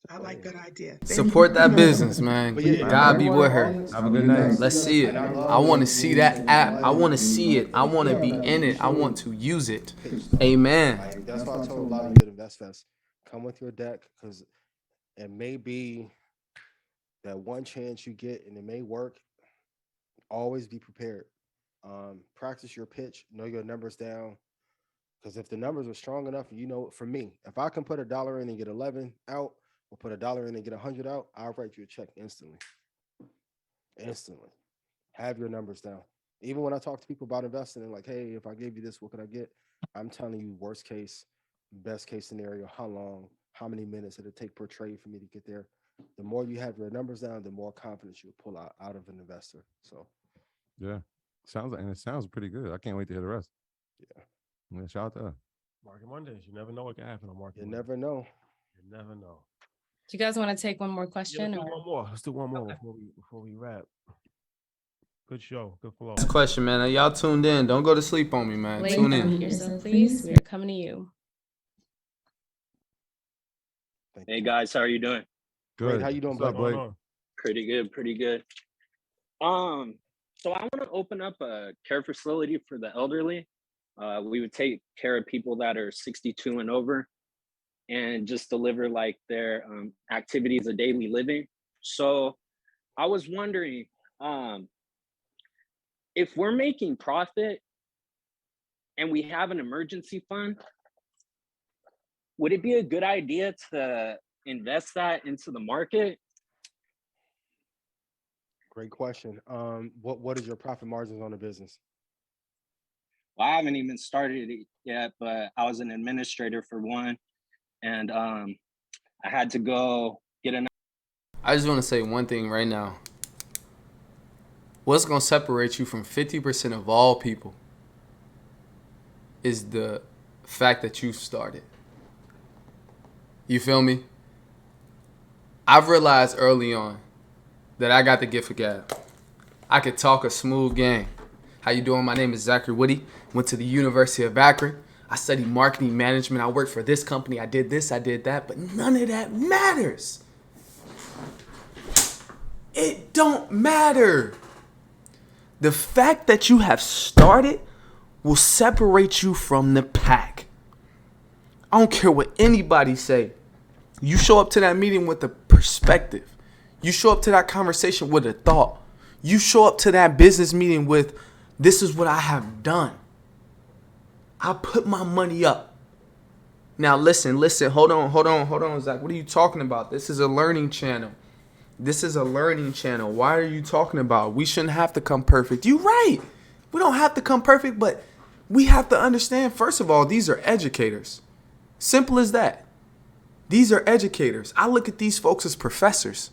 I like that idea. Support that business, man. God be with her. Have a good night. Let's see it. I want to see that app. I want to see it. I want to be in it. I want to use it. Amen. Like, that's why I told a lot of you at InvestFest, come with your deck, because it may be that one chance you get and it may work. Always be prepared. Practice your pitch, know your numbers down. Because if the numbers are strong enough, for me, if I can put $1 in and get 11 out, or put $1 in and get 100 out, I'll write you a check instantly. Instantly. Have your numbers down. Even when I talk to people about investing and like, hey, if I gave you this, what could I get? I'm telling you, worst case, best case scenario, how long, how many minutes it'll take per trade for me to get there. The more you have your numbers down, the more confidence you'll pull out of an investor. So, yeah, it sounds pretty good. I can't wait to hear the rest. Yeah, shout out to her. Market Mondays. You never know what can happen on Market. You never know. You never know. Do you guys want to take one more question? Yeah, let's do one more before we wrap. Good show. Good flow. Last question, man. Y'all tuned in. Don't go to sleep on me, man. Wait, Tune in. yourself, please. We're coming to you. Hey guys, how are you doing? Good. How you doing, Blake? Pretty good. So I want to open up a care facility for the elderly. We would take care of people that are 62 and over, and just deliver like their activities of daily living. So I was wondering, if we're making profit and we have an emergency fund, would it be a good idea to invest that into the market? Great question. What is your profit margins on the business? Well, I haven't even started it yet, but I was an administrator for one, and I had to go get an. I just want to say one thing right now. What's going to separate you from 50% of all people is the fact that you started. You feel me? I've realized early on that I got the gift of gab. I could talk a smooth game. How you doing? My name is Zachary Woody. Went to the University of Akron. I studied marketing management. I worked for this company. I did this, I did that, but none of that matters. It don't matter. The fact that you have started will separate you from the pack. I don't care what anybody say. You show up to that meeting with a perspective. You show up to that conversation with a thought. You show up to that business meeting with, this is what I have done. I put my money up. Now listen, hold on, Zach. What are you talking about? This is a learning channel. Why are you talking about? We shouldn't have to come perfect. You're right. We don't have to come perfect, but we have to understand, first of all, these are educators. Simple as that. These are educators. I look at these folks as professors.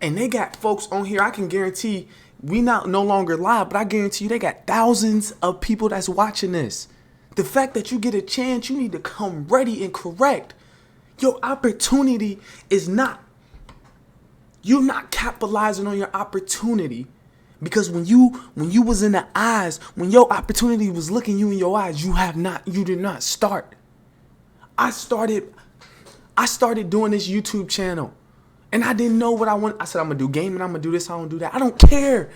And they got folks on here, I can guarantee, we no longer live, but I guarantee you they got thousands of people that's watching this. The fact that you get a chance, you need to come ready and correct. Your opportunity is not, you're not capitalizing on your opportunity, because when you was in the eyes, when your opportunity was looking you in your eyes, you did not start. I started doing this YouTube channel. And I didn't know what I want. I said, I'm going to do gaming. I'm going to do this. I'm going to do that. I don't care.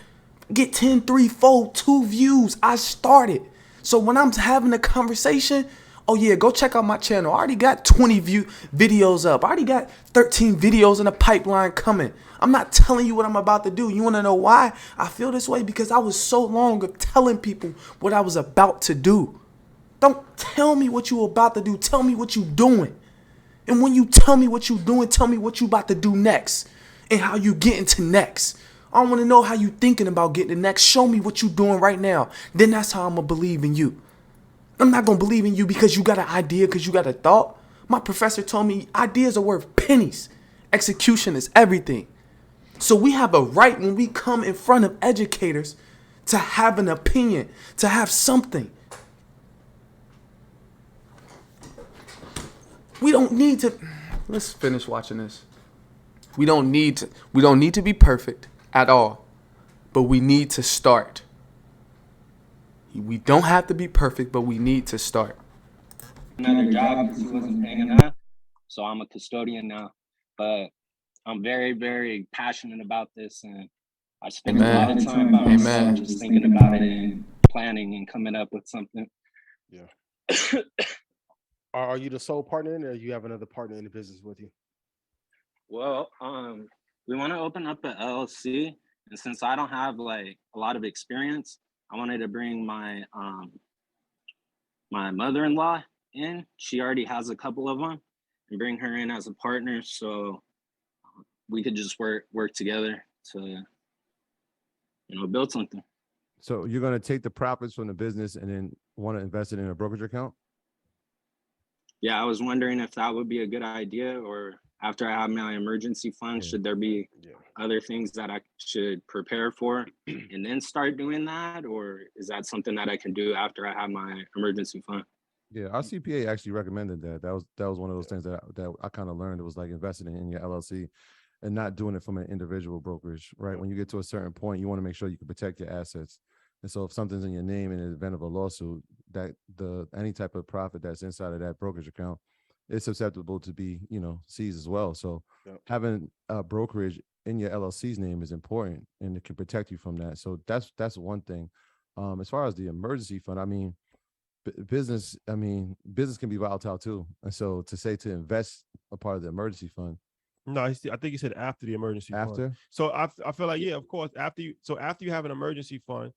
Get 10, 3, 4, 2 views. I started. So when I'm having a conversation, oh yeah, go check out my channel. I already got 20 videos up. I already got 13 videos in the pipeline coming. I'm not telling you what I'm about to do. You want to know why I feel this way? Because I was so long of telling people what I was about to do. Don't tell me what you about to do. Tell me what you doing. And when you tell me what you doing, tell me what you about to do next and how you getting to next. I want to know how you thinking about getting to next. Show me what you doing right now. Then that's how I'm going to believe in you. I'm not going to believe in you because you got an idea, because you got a thought. My professor told me ideas are worth pennies. Execution is everything. So we have a right when we come in front of educators to have an opinion, to have something. We don't need to. Let's finish watching this. We don't need to be perfect at all, but we need to start. We don't have to be perfect, but we need to start. Another job because he wasn't paying enough. So I'm a custodian now. But I'm very, very passionate about this, and I spend a lot of time by myself just thinking about it and planning and coming up with something. Yeah. Are you the sole partner in, or you have another partner in the business with you? Well, we want to open up an LLC, and since I don't have like a lot of experience, I wanted to bring my my mother-in-law in. She already has a couple of them, and bring her in as a partner, so we could just work together to build something. So you're going to take the profits from the business and then want to invest it in a brokerage account? Yeah, I was wondering if that would be a good idea, or after I have my emergency fund, should there be other things that I should prepare for and then start doing that? Or is that something that I can do after I have my emergency fund? Yeah, our CPA actually recommended that. That was one of those things that I kind of learned. It was like investing in your LLC and not doing it from an individual brokerage, right? When you get to a certain point, you want to make sure you can protect your assets. And so if something's in your name in the event of a lawsuit, that any type of profit that's inside of that brokerage account is susceptible to be, seized as well. So having a brokerage in your LLC's name is important, and it can protect you from that. So that's one thing. As far as the emergency fund, I mean, business can be volatile too. And so to invest a part of the emergency fund. No, I think he said after the emergency after fund. So I feel like, yeah, of course, after you have an emergency fund,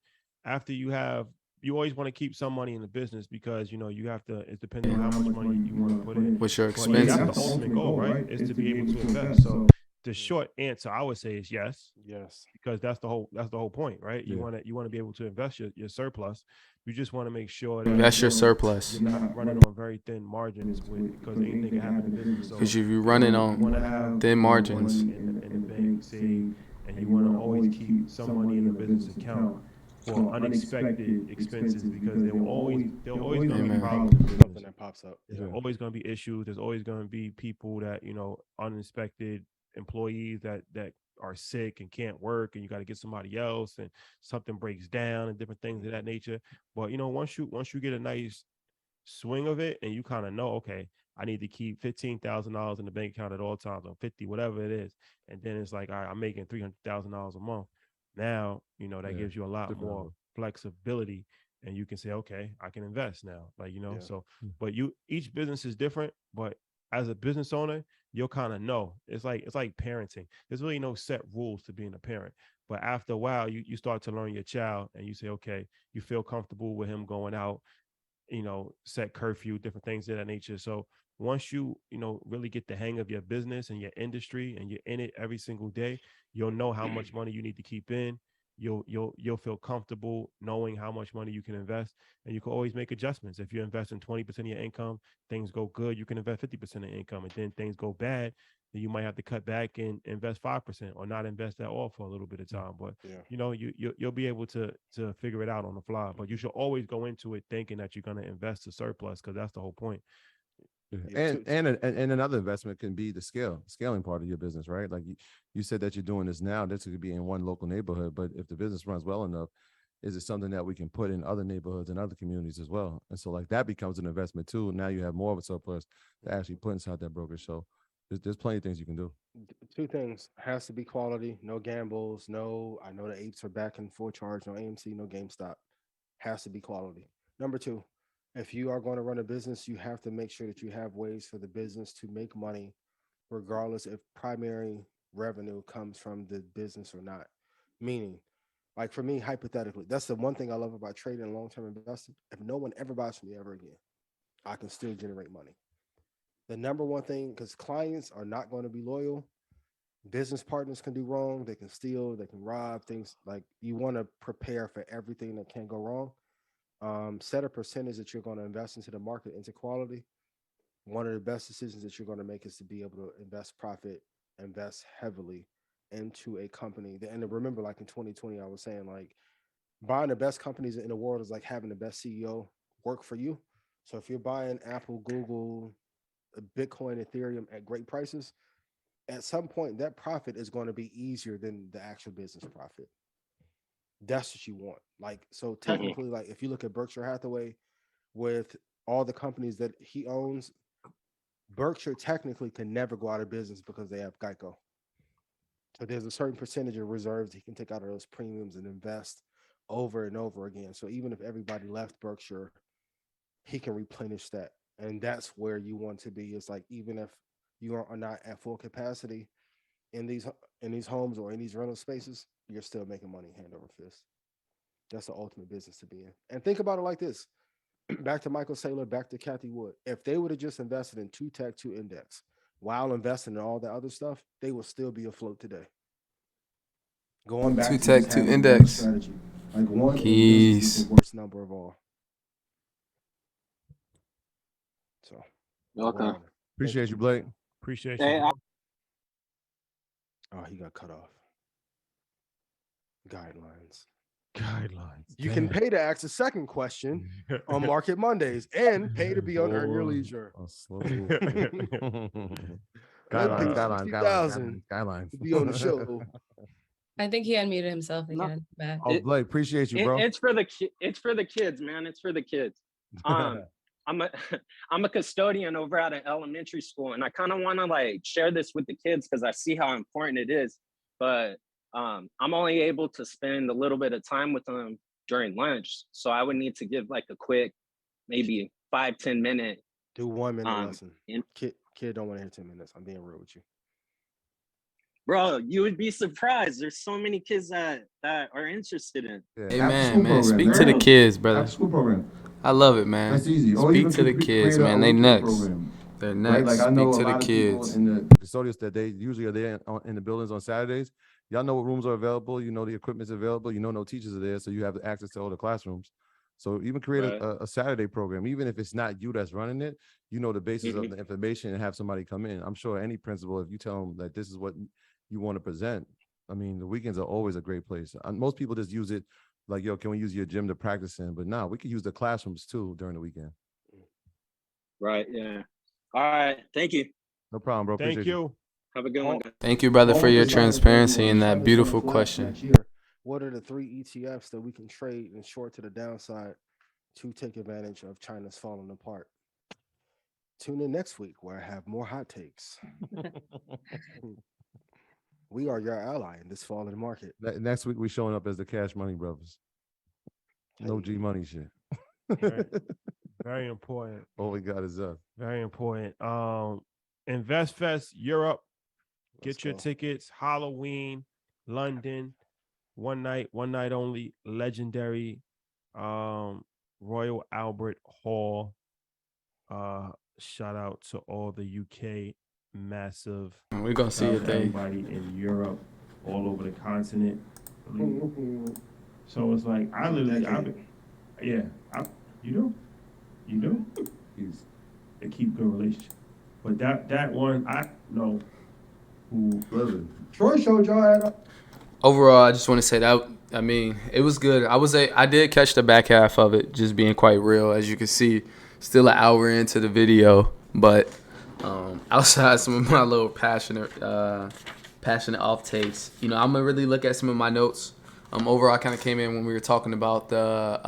you always want to keep some money in the business, because you have to, it's depending on how much money you want to put in. What's your That's expenses? the ultimate goal, right? Is to be able to invest. So the short answer I would say is yes. Yes. Because that's the whole point, right? You want to be able to invest your surplus. You just want to make sure that invest your surplus. You're not running on very thin margins because anything can happen in business. Because if you're running on thin margins in the bank, saved, and you want to always keep some money in the business account for unexpected expenses, because there will always going to be problems in business. Something that pops up. There's always going to be issues. There's always going to be people that, unexpected employees that are sick and can't work, and you got to get somebody else, and something breaks down and different things of that nature. But once you get a nice swing of it, and you kind of know, okay, I need to keep $15,000 in the bank account at all times, or 50, whatever it is, and then it's like, all right, I'm making $300,000 a month. Now that gives you a lot more flexibility, and you can say, okay, I can invest now, So, but each business is different, but as a business owner, you'll kind of know. It's like parenting. There's really no set rules to being a parent, but after a while, you start to learn your child, and you say, okay, you feel comfortable with him going out, set curfew, different things of that nature. So once you really get the hang of your business and your industry, and you're in it every single day, you'll know how much money you need to keep in. You'll feel comfortable knowing how much money you can invest, and you can always make adjustments. If you invest in 20% of your income, things go good, you can invest 50% of income, and then things go bad, then you might have to cut back and invest 5%, or not invest at all for a little bit of time. But you'll be able to figure it out on the fly. But you should always go into it thinking that you're going to invest a surplus, because that's the whole point. And another investment can be the scaling part of your business, right? Like you said that you're doing this now. This could be in one local neighborhood, but if the business runs well enough, is it something that we can put in other neighborhoods and other communities as well? And so like that becomes an investment too. Now you have more of a surplus to actually put inside that brokerage. So there's plenty of things you can do. Two things: has to be quality, no gambles, no. I know the apes are back in full charge. No AMC, no GameStop. Has to be quality. Number two, if you are going to run a business, you have to make sure that you have ways for the business to make money, regardless if primary revenue comes from the business or not. Meaning, like for me, hypothetically, that's the one thing I love about trading and long-term investing. If no one ever buys from me ever again, I can still generate money. The number one thing, because clients are not going to be loyal. Business partners can do wrong. They can steal. They can rob. Things like you want to prepare for everything that can go wrong. Set a percentage that you're going to invest into the market, into quality. One of the best decisions that you're going to make is to be able to invest profit, invest heavily into a company. And remember, like in 2020, I was saying, like buying the best companies in the world is like having the best CEO work for you. So if you're buying Apple, Google, Bitcoin, Ethereum at great prices, at some point that profit is going to be easier than the actual business profit. That's what you want. Like, so technically, like if you look at Berkshire Hathaway with all the companies that he owns, Berkshire technically can never go out of business because they have Geico. So there's a certain percentage of reserves he can take out of those premiums and invest over and over again. So even if everybody left Berkshire, he can replenish that. And that's where you want to be. It's like, even if you are not at full capacity in these homes or in these rental spaces, you're still making money hand over fist. That's the ultimate business to be in. And think about it like this. Back to Michael Saylor, back to Kathy Wood. If they would have just invested in 2 tech, 2 index, while investing in all the other stuff, they would still be afloat today. Going back 2 to tech, just 2 having one index. strategy. Like one Keys. is the worst number of all. So Okay. Appreciate you, Blake. Appreciate Hey, you. oh, he got cut off. Guidelines. You Damn. can pay to ask a second question on Market Mondays and pay to be on Earn Your Leisure. Guidelines. To be on the show. I think he unmuted himself No. again. Back. Oh, Blake, appreciate you, bro. It's for the kids, man. It's for the kids. I'm a I'm a custodian over at an elementary school, and I kind of want to like share this with the kids because I see how important it is. But I'm only able to spend a little bit of time with them during lunch, so I would need to give like a quick, maybe 5-10 minute. Do 1 minute lesson. in- Kid don't want to hear 10 minutes. I'm being real with you. Bro, you would be surprised. There's so many kids that are interested in. Hey, After-school man, speak program, to the right? kids, brother. After school program. I love it, man. That's easy. Or Speak even to the create kids, a man. They weekend next. program. They're Right? next. Like I know Speak a to the lot of people kids. in the Custodians that they usually are there in the buildings on Saturdays. Y'all know what rooms are available. You know the equipment's available. You know no teachers are there, so you have access to all the classrooms. So even create Right. a Saturday program, even if it's not you that's running it, you know the basis of Mhm. the information and have somebody come in. I'm sure any principal, if you tell them that this is what you want to present, I mean, the weekends are always a great place. Most people just use it like, yo, can we use your gym to practice in? But nah, we could use the classrooms too during the weekend. Right. Yeah. All right. Thank you. No problem, bro. Thank Appreciate you. Have a good one, guys. Thank you, brother, for your Homework assignment for transparency everyone. and Try that this beautiful on the class question. next year. What are the 3 ETFs that we can trade and short to the downside to take advantage of China's falling apart? Tune in next week where I have more hot takes. We are your ally in this falling market. Next week we showing up as the Cash Money Brothers. No G Money shit. Very, very important. All we got is us. Very important. InvestFest Europe. Let's Get your go. tickets. Halloween, London, one night only. Legendary, Royal Albert Hall. Shout out to all the UK massive. We're going to see Shout your out to thing. everybody in Europe, all over the continent. So it's like I literally, you do. Peace. They keep good relationship. But that one, I know who. Troy showed y'all at Overall, I just want to say that, I mean, it was good. I did catch the back half of it, just being quite real. As you can see, still an hour into the video, but outside some of my little passionate off takes, I'm gonna really look at some of my notes. Overall, I kind of came in when we were talking about the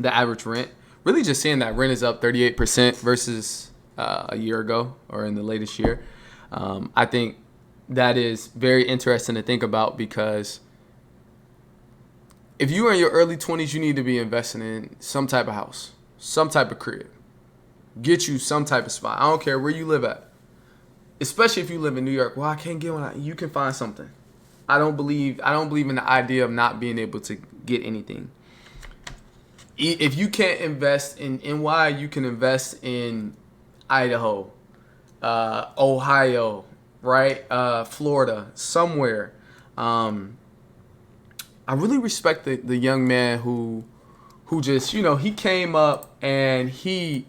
average rent. Really, just seeing that rent is up 38% versus a year ago or in the latest year. I think that is very interesting to think about, because if you are in your early 20s, you need to be investing in some type of house, some type of crib. Get you some type of spot. I don't care where you live at. Especially if you live in New York. Well, I can't get one. You can find something. I don't believe in the idea of not being able to get anything. If you can't invest in NY, you can invest in Idaho, Ohio, right? Florida, somewhere. I really respect the young man who just, he came up and he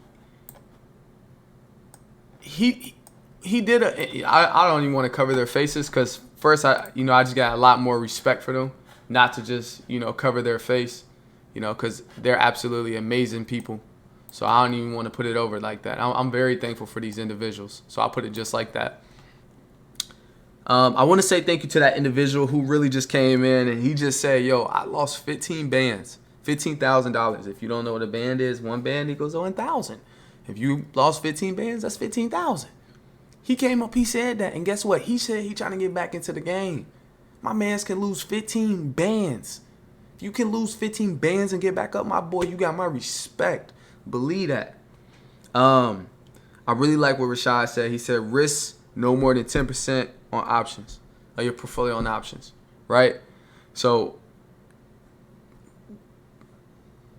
did I don't even want to cover their faces, because first I just got a lot more respect for them, not to just, cover their face, because they're absolutely amazing people. So I don't even want to put it over like that. I'm very thankful for these individuals. So I'll put it just like that. I want to say thank you to that individual who really just came in and he just said, yo, I lost 15 bands, $15,000. If you don't know what a band is, one band equals 1,000. If you lost 15 bands, that's 15,000. He came up, he said that, and guess what? He said he trying to get back into the game. My mans can lose 15 bands. If you can lose 15 bands and get back up, my boy, you got my respect. Believe that. I really like what Rashad said. He said risk no more than 10% on options, or your portfolio on options, right? So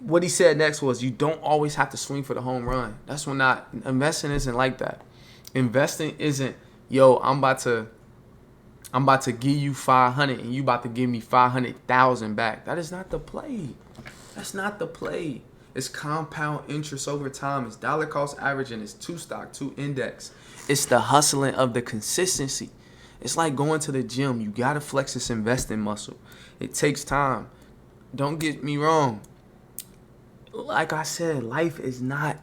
what he said next was you don't always have to swing for the home run. That's when not investing isn't like that. Investing isn't, yo, I'm about to give you 500 and you about to give me 500,000 back. That is not the play. That's not the play. It's compound interest over time. It's dollar cost average and it's 2 stock, 2 index. It's the hustling of the consistency. It's like going to the gym. You got to flex this investing muscle. It takes time. Don't get me wrong. Like I said, life is not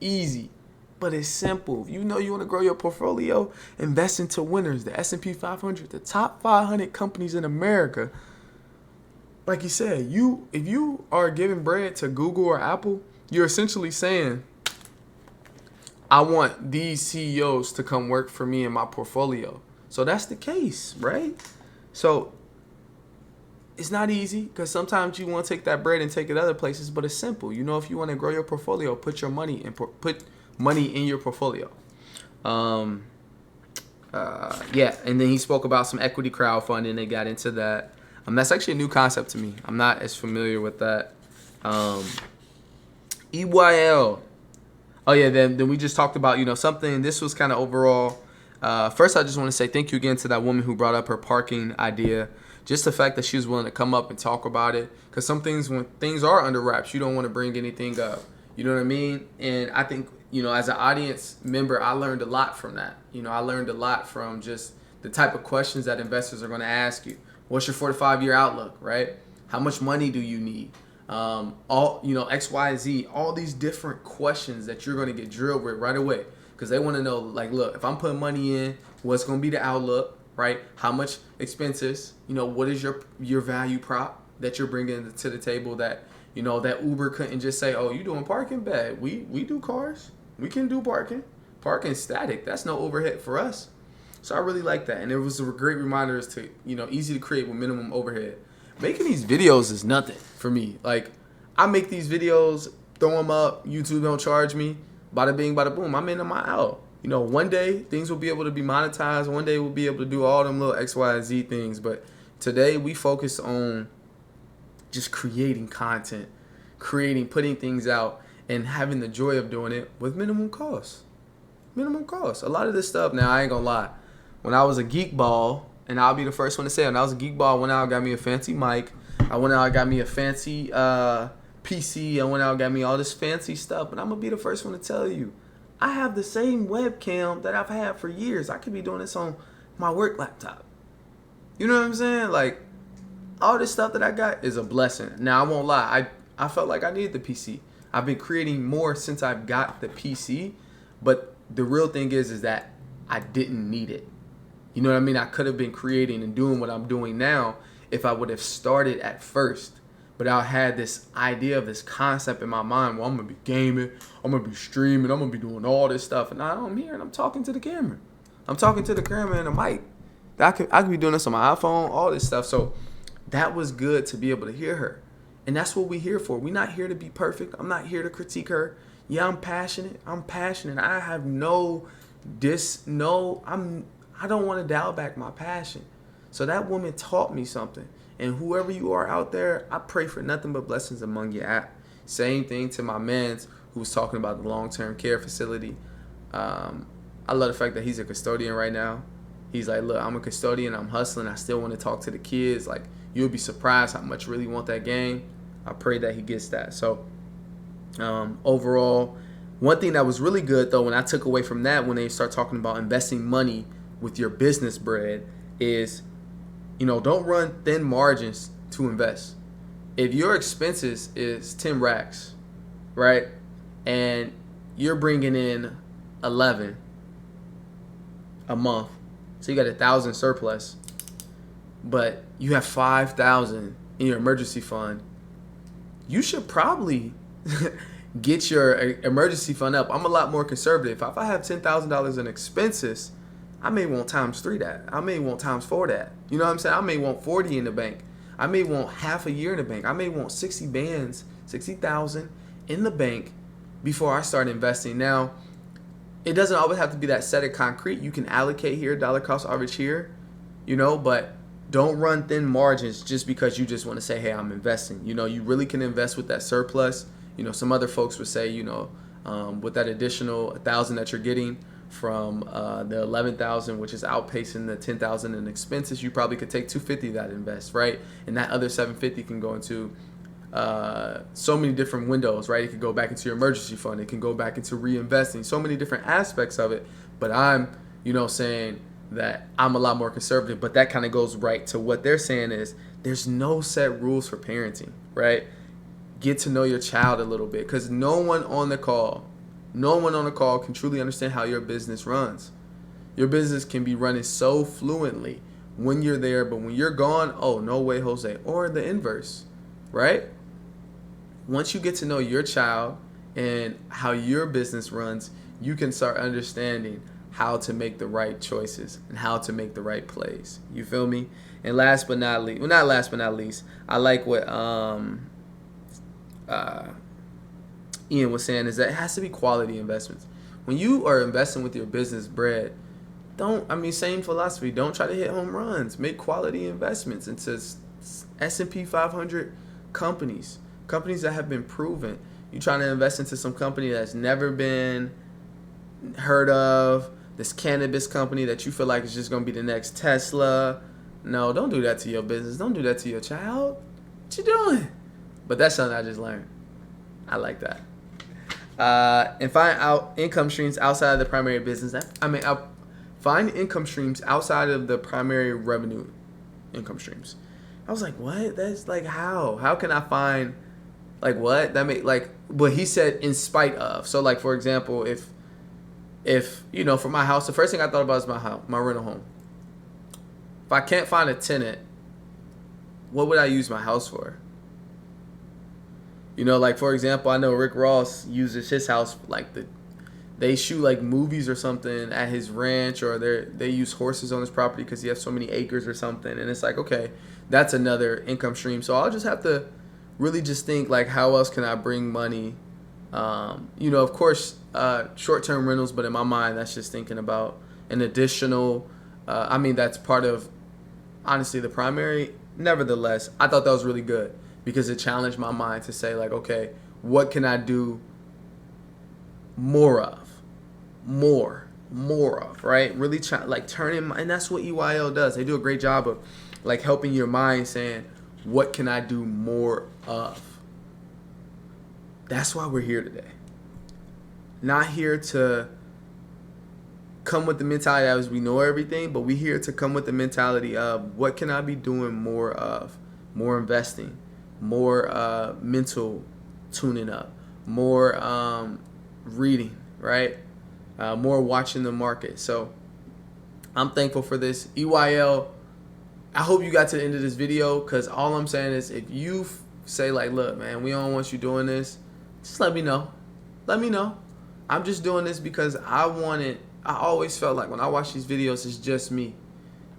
easy, but it's simple. If you know you want to grow your portfolio, invest into winners, the S&P 500, the top 500 companies in America. Like you said, if you are giving bread to Google or Apple, you're essentially saying, I want these CEOs to come work for me in my portfolio. So that's the case, right? So it's not easy because sometimes you want to take that bread and take it other places, but it's simple. You know, if you want to grow your portfolio, put money in your portfolio. Yeah, and then he spoke about some equity crowdfunding. They got into that. That's actually a new concept to me. I'm not as familiar with that. EYL. Oh yeah, then we just talked about, something. This was kind of overall. First, I just want to say thank you again to that woman who brought up her parking idea. Just the fact that she was willing to come up and talk about it. Because some things, when things are under wraps, you don't want to bring anything up. You know what I mean? And I think, as an audience member, I learned a lot from that. I learned a lot from just the type of questions that investors are going to ask you. What's your 4 to 5 year outlook, right? How much money do you need? X, Y, Z, all these different questions that you're going to get drilled with right away. Because they want to know, like, look, if I'm putting money in, what's going to be the outlook, right? How much expenses, what is your value prop that you're bringing to the table that, that Uber couldn't just say, oh, you doing parking? Bad. We do cars. We can do parking. Parking static. That's no overhead for us. So I really like that. And it was a great reminder as to, easy to create with minimum overhead. Making these videos is nothing for me. Like, I make these videos, throw them up. YouTube don't charge me. Bada bing, bada boom. I'm in and I'm out. One day things will be able to be monetized. One day we'll be able to do all them little X, Y, and Z things. But today we focus on just creating content, putting things out, and having the joy of doing it with minimum cost. Minimum cost. A lot of this stuff, now I ain't gonna lie. When I was a geek ball, and I'll be the first one to say it, when I was a geek ball, I went out and got me a fancy mic. I went out and got me a fancy PC. I went out and got me all this fancy stuff. And I'm gonna be the first one to tell you, I have the same webcam that I've had for years. I could be doing this on my work laptop. You know what I'm saying? Like, all this stuff that I got is a blessing. Now, I won't lie. I felt like I needed the PC. I've been creating more since I've got the PC. But the real thing is that I didn't need it. You know what I mean? I could have been creating and doing what I'm doing now if I would have started at first. But I had this idea of this concept in my mind where I'm going to be gaming, I'm going to be streaming, I'm going to be doing all this stuff. And now I'm here and I'm talking to the camera. I'm talking to the camera and the mic. I could be doing this on my iPhone, all this stuff. So that was good to be able to hear her. And that's what we're here for. We're not here to be perfect. I'm not here to critique her. Yeah, I'm passionate. I have I don't want to dial back my passion. So that woman taught me something. And whoever you are out there, I pray for nothing but blessings among your app. Same thing to my man who was talking about the long-term care facility. I love the fact that he's a custodian right now. He's like, look, I'm a custodian. I'm hustling. I still want to talk to the kids. Like, you'll be surprised how much really want that game. I pray that he gets that. So overall, one thing that was really good, though, when I took away from that, when they start talking about investing money with your business bread, is, don't run thin margins to invest. If your expenses is 10 racks, right? and you're bringing in 11 a month, so you got 1,000 surplus, but you have 5,000 in your emergency fund, you should probably get your emergency fund up. I'm a lot more conservative. If I have $10,000 in expenses, I may want times 3 that. I may want times 4 that. You know what I'm saying? I may want 40 in the bank. I may want half a year in the bank. I may want 60,000 in the bank before I start investing. Now, it doesn't always have to be that set of concrete. You can allocate here, dollar cost average here, but don't run thin margins just because you just want to say, hey, I'm investing. You really can invest with that surplus. Some other folks would say, with that additional 1,000 that you're getting from the 11,000, which is outpacing the 10,000 in expenses, you probably could take 250 of that invest, right? And that other 750 can go into so many different windows, right? It could go back into your emergency fund. It can go back into reinvesting. So many different aspects of it. But I'm, saying that I'm a lot more conservative. But that kind of goes right to what they're saying is there's no set rules for parenting, right? Get to know your child a little bit, because no one on the call can truly understand how your business runs. Your business can be running so fluently when you're there, but when you're gone, oh, no way, Jose. Or the inverse, right? Once you get to know your child and how your business runs, you can start understanding how to make the right choices and how to make the right plays. You feel me? And last but not least, I like what Ian was saying, is that it has to be quality investments. When you are investing with your business bread, same philosophy. Don't try to hit home runs. Make quality investments into S&P 500 companies that have been proven. You're trying to invest into some company that's never been heard of, this cannabis company that you feel like is just going to be the next Tesla. No, don't do that to your business. Don't do that to your child. What you doing? But that's something I just learned. I like that. And find out income streams outside of the primary business. Find income streams outside of the primary revenue income streams. I was like, what? That's like, how? How can I find, like, what? That make, like, but he said in spite of. So, like, for example, if for my house, the first thing I thought about is my house, my rental home. If I can't find a tenant, what would I use my house for? Like, for example, I know Rick Ross uses his house, like, they shoot, like, movies or something at his ranch, or they use horses on his property because he has so many acres or something. And it's like, okay, that's another income stream. So I'll just have to really just think, like, how else can I bring money? Of course, short-term rentals, but in my mind, that's just thinking about an additional, that's part of, honestly, the primary. Nevertheless, I thought that was really good because it challenged my mind to say, like, okay, what can I do more of, right? Really turning, and that's what EYL does. They do a great job of, like, helping your mind saying, what can I do more of? That's why we're here today. Not here to come with the mentality as we know everything, but we're here to come with the mentality of what can I be doing more of? More investing, more mental tuning up, more reading, right? More watching the market. So I'm thankful for this. EYL, I hope you got to the end of this video, because all I'm saying is if you say, like, look, man, we don't want you doing this, just let me know. Let me know. I'm just doing this because I always felt like when I watch these videos, it's just me.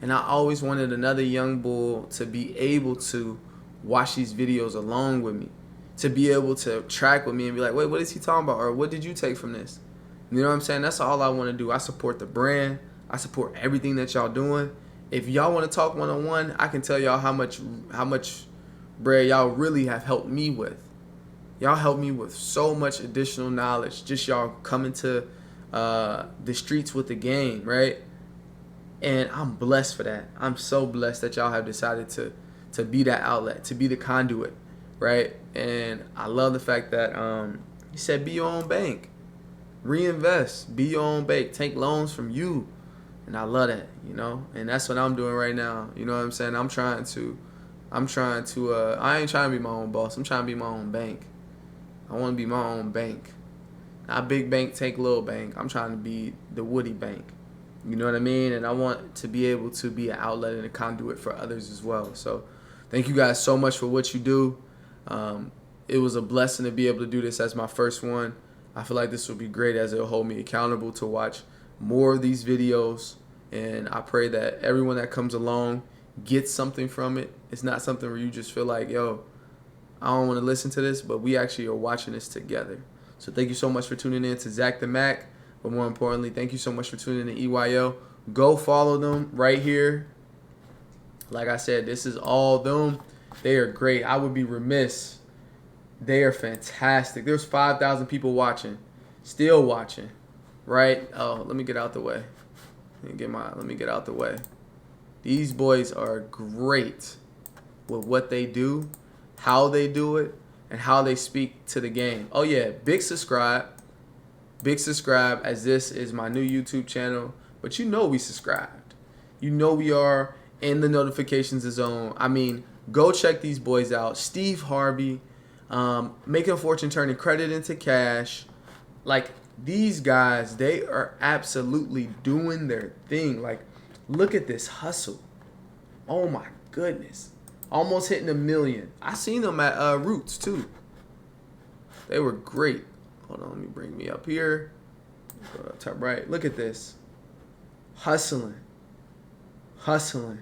And I always wanted another young bull to be able to watch these videos along with me, to be able to track with me and be like, wait, what is he talking about? Or what did you take from this? You know what I'm saying? That's all I want to do. I support the brand. I support everything that y'all doing. If y'all want to talk one-on-one, I can tell y'all how much bread y'all really have helped me with. Y'all helped me with so much additional knowledge. Just y'all coming to the streets with the game, right? And I'm blessed for that. I'm so blessed that y'all have decided to be that outlet, to be the conduit, right? And I love the fact that he said, be your own bank. Reinvest. Be your own bank. Take loans from you. And I love that, And that's what I'm doing right now. You know what I'm saying? I ain't trying to be my own boss. I'm trying to be my own bank. I want to be my own bank. Not big bank take little bank. I'm trying to be the Woody Bank. You know what I mean? And I want to be able to be an outlet and a conduit for others as well. So thank you guys so much for what you do. It was a blessing to be able to do this as my first one. I feel like this will be great as it'll hold me accountable to watch more of these videos. And I pray that everyone that comes along gets something from it. It's not something where you just feel like, yo, I don't want to listen to this, but we actually are watching this together. So thank you so much for tuning in to Zach the Mac. But more importantly, thank you so much for tuning in to EYL. Go follow them right here. Like I said, this is all them. They are great. I would be remiss. They are fantastic. There's 5,000 people watching. Still watching. Right? Oh, let me get out the way. Let me get out the way. These boys are great with what they do, how they do it, and how they speak to the game. Oh yeah, big subscribe, as this is my new YouTube channel. But you know we subscribed. You know we are in the notifications zone. I mean, go check these boys out. Steve Harvey, making a fortune turning credit into cash. Like, these guys, they are absolutely doing their thing. Like, look at this hustle. Oh my goodness. Almost hitting 1 million. I seen them at Roots too. They were great. Hold on, let me bring me up here. Go to top right. Look at this. Hustling. 4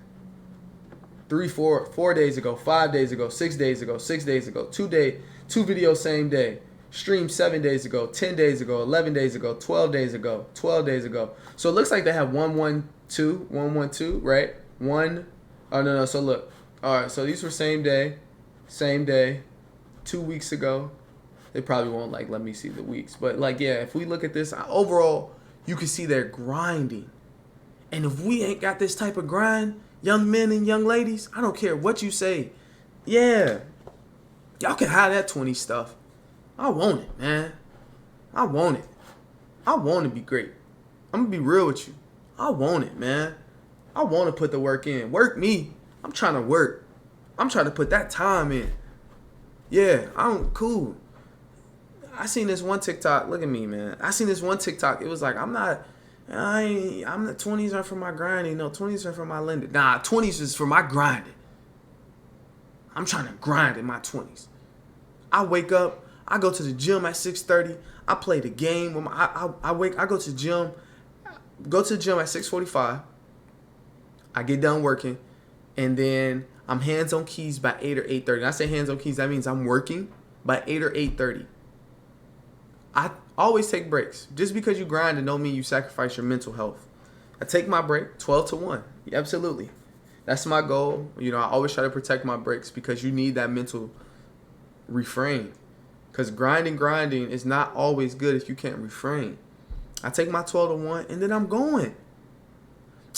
days ago, 5 days ago, 6 days ago, 6 days ago, 2 videos same day. Streamed 7 days ago, 10 days ago, 11 days ago, 12 days ago, 12 days ago. So it looks like they have 112, right? No. So look. All right, so these were same day, 2 weeks ago. They probably won't let me see the weeks. But yeah, if we look at this, overall, you can see they're grinding. And if we ain't got this type of grind, young men and young ladies, I don't care what you say. Yeah, y'all can hide that 20 stuff. I want it, man. I want it. I want to be great. I'm going to be real with you. I want it, man. I want to put the work in. Work me. I'm trying to work. I'm trying to put that time in. Yeah, I'm cool. I seen this one TikTok. Look at me, man. I seen this one TikTok. It was like, I'm the 20s are for my grinding. No, 20s are for my lending. Nah, 20s is for my grinding. I'm trying to grind in my 20s. I wake up. I go to the gym at 6:30. I play the game. I go to the gym. Go to the gym at 6:45. I get done working. And then I'm hands on keys by 8 or 8:30. And I say hands on keys, that means I'm working by 8 or 8:30. I always take breaks. Just because you grind it don't mean you sacrifice your mental health. I take my break 12 to 1. Yeah, absolutely. That's my goal. You know, I always try to protect my breaks because you need that mental refrain. Because grinding is not always good if you can't refrain. I take my 12 to 1 and then I'm going.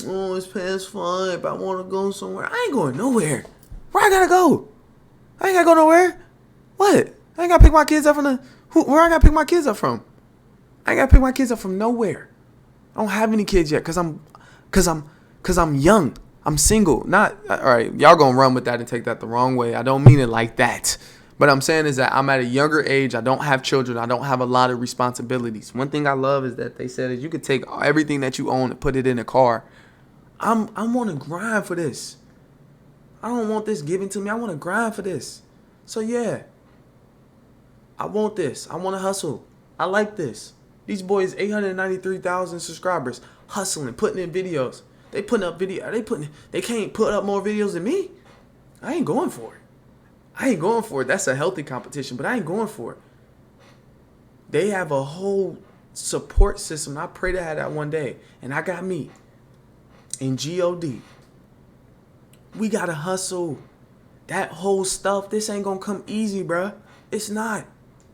Oh, it's past 5. I want to go somewhere. I ain't going nowhere. Where I gotta go? I ain't gotta go nowhere. What? I ain't gotta pick my kids up from where I gotta pick my kids up from? I ain't gotta pick my kids up from nowhere. I don't have any kids yet because I'm young. I'm single. Not all right. Y'all gonna run with that and take that the wrong way. I don't mean it like that. But I'm saying is that I'm at a younger age. I don't have children. I don't have a lot of responsibilities. One thing I love is that they said is you could take everything that you own and put it in a car. I'm on to grind for this. I don't want this given to me. I want to grind for this. So yeah, I want this. I want to hustle. I like this. These boys, 893,000 subscribers, hustling, putting in videos. They putting up video. They can't put up more videos than me. I ain't going for it. That's a healthy competition, but I ain't going for it. They have a whole support system. I pray to have that one day. And I got me. And God. We got to hustle. That whole stuff, this ain't going to come easy, bruh. It's not.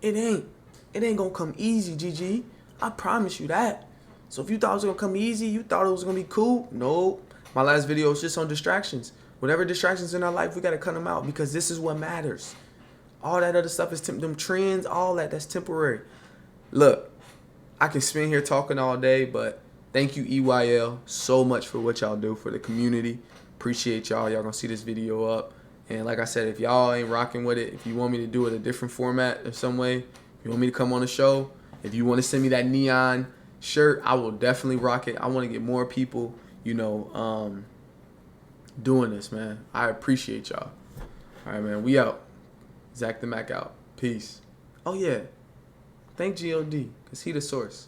It ain't. It ain't going to come easy, GG. I promise you that. So if you thought it was going to come easy, you thought it was going to be cool, no. My last video was just on distractions. Whatever distractions in our life, we got to cut them out because this is what matters. All that other stuff is them trends, all that's temporary. Look, I can spend here talking all day, but thank you, EYL, so much for what y'all do for the community. Appreciate y'all. Y'all going to see this video up. And like I said, if y'all ain't rocking with it, if you want me to do it a different format in some way, if you want me to come on the show, If you want to send me that neon shirt, I will definitely rock it. I want to get more people, doing this, man. I appreciate y'all. All right, man. We out. Zach the Mac out. Peace. Oh, yeah. Thank GOD, because he the source.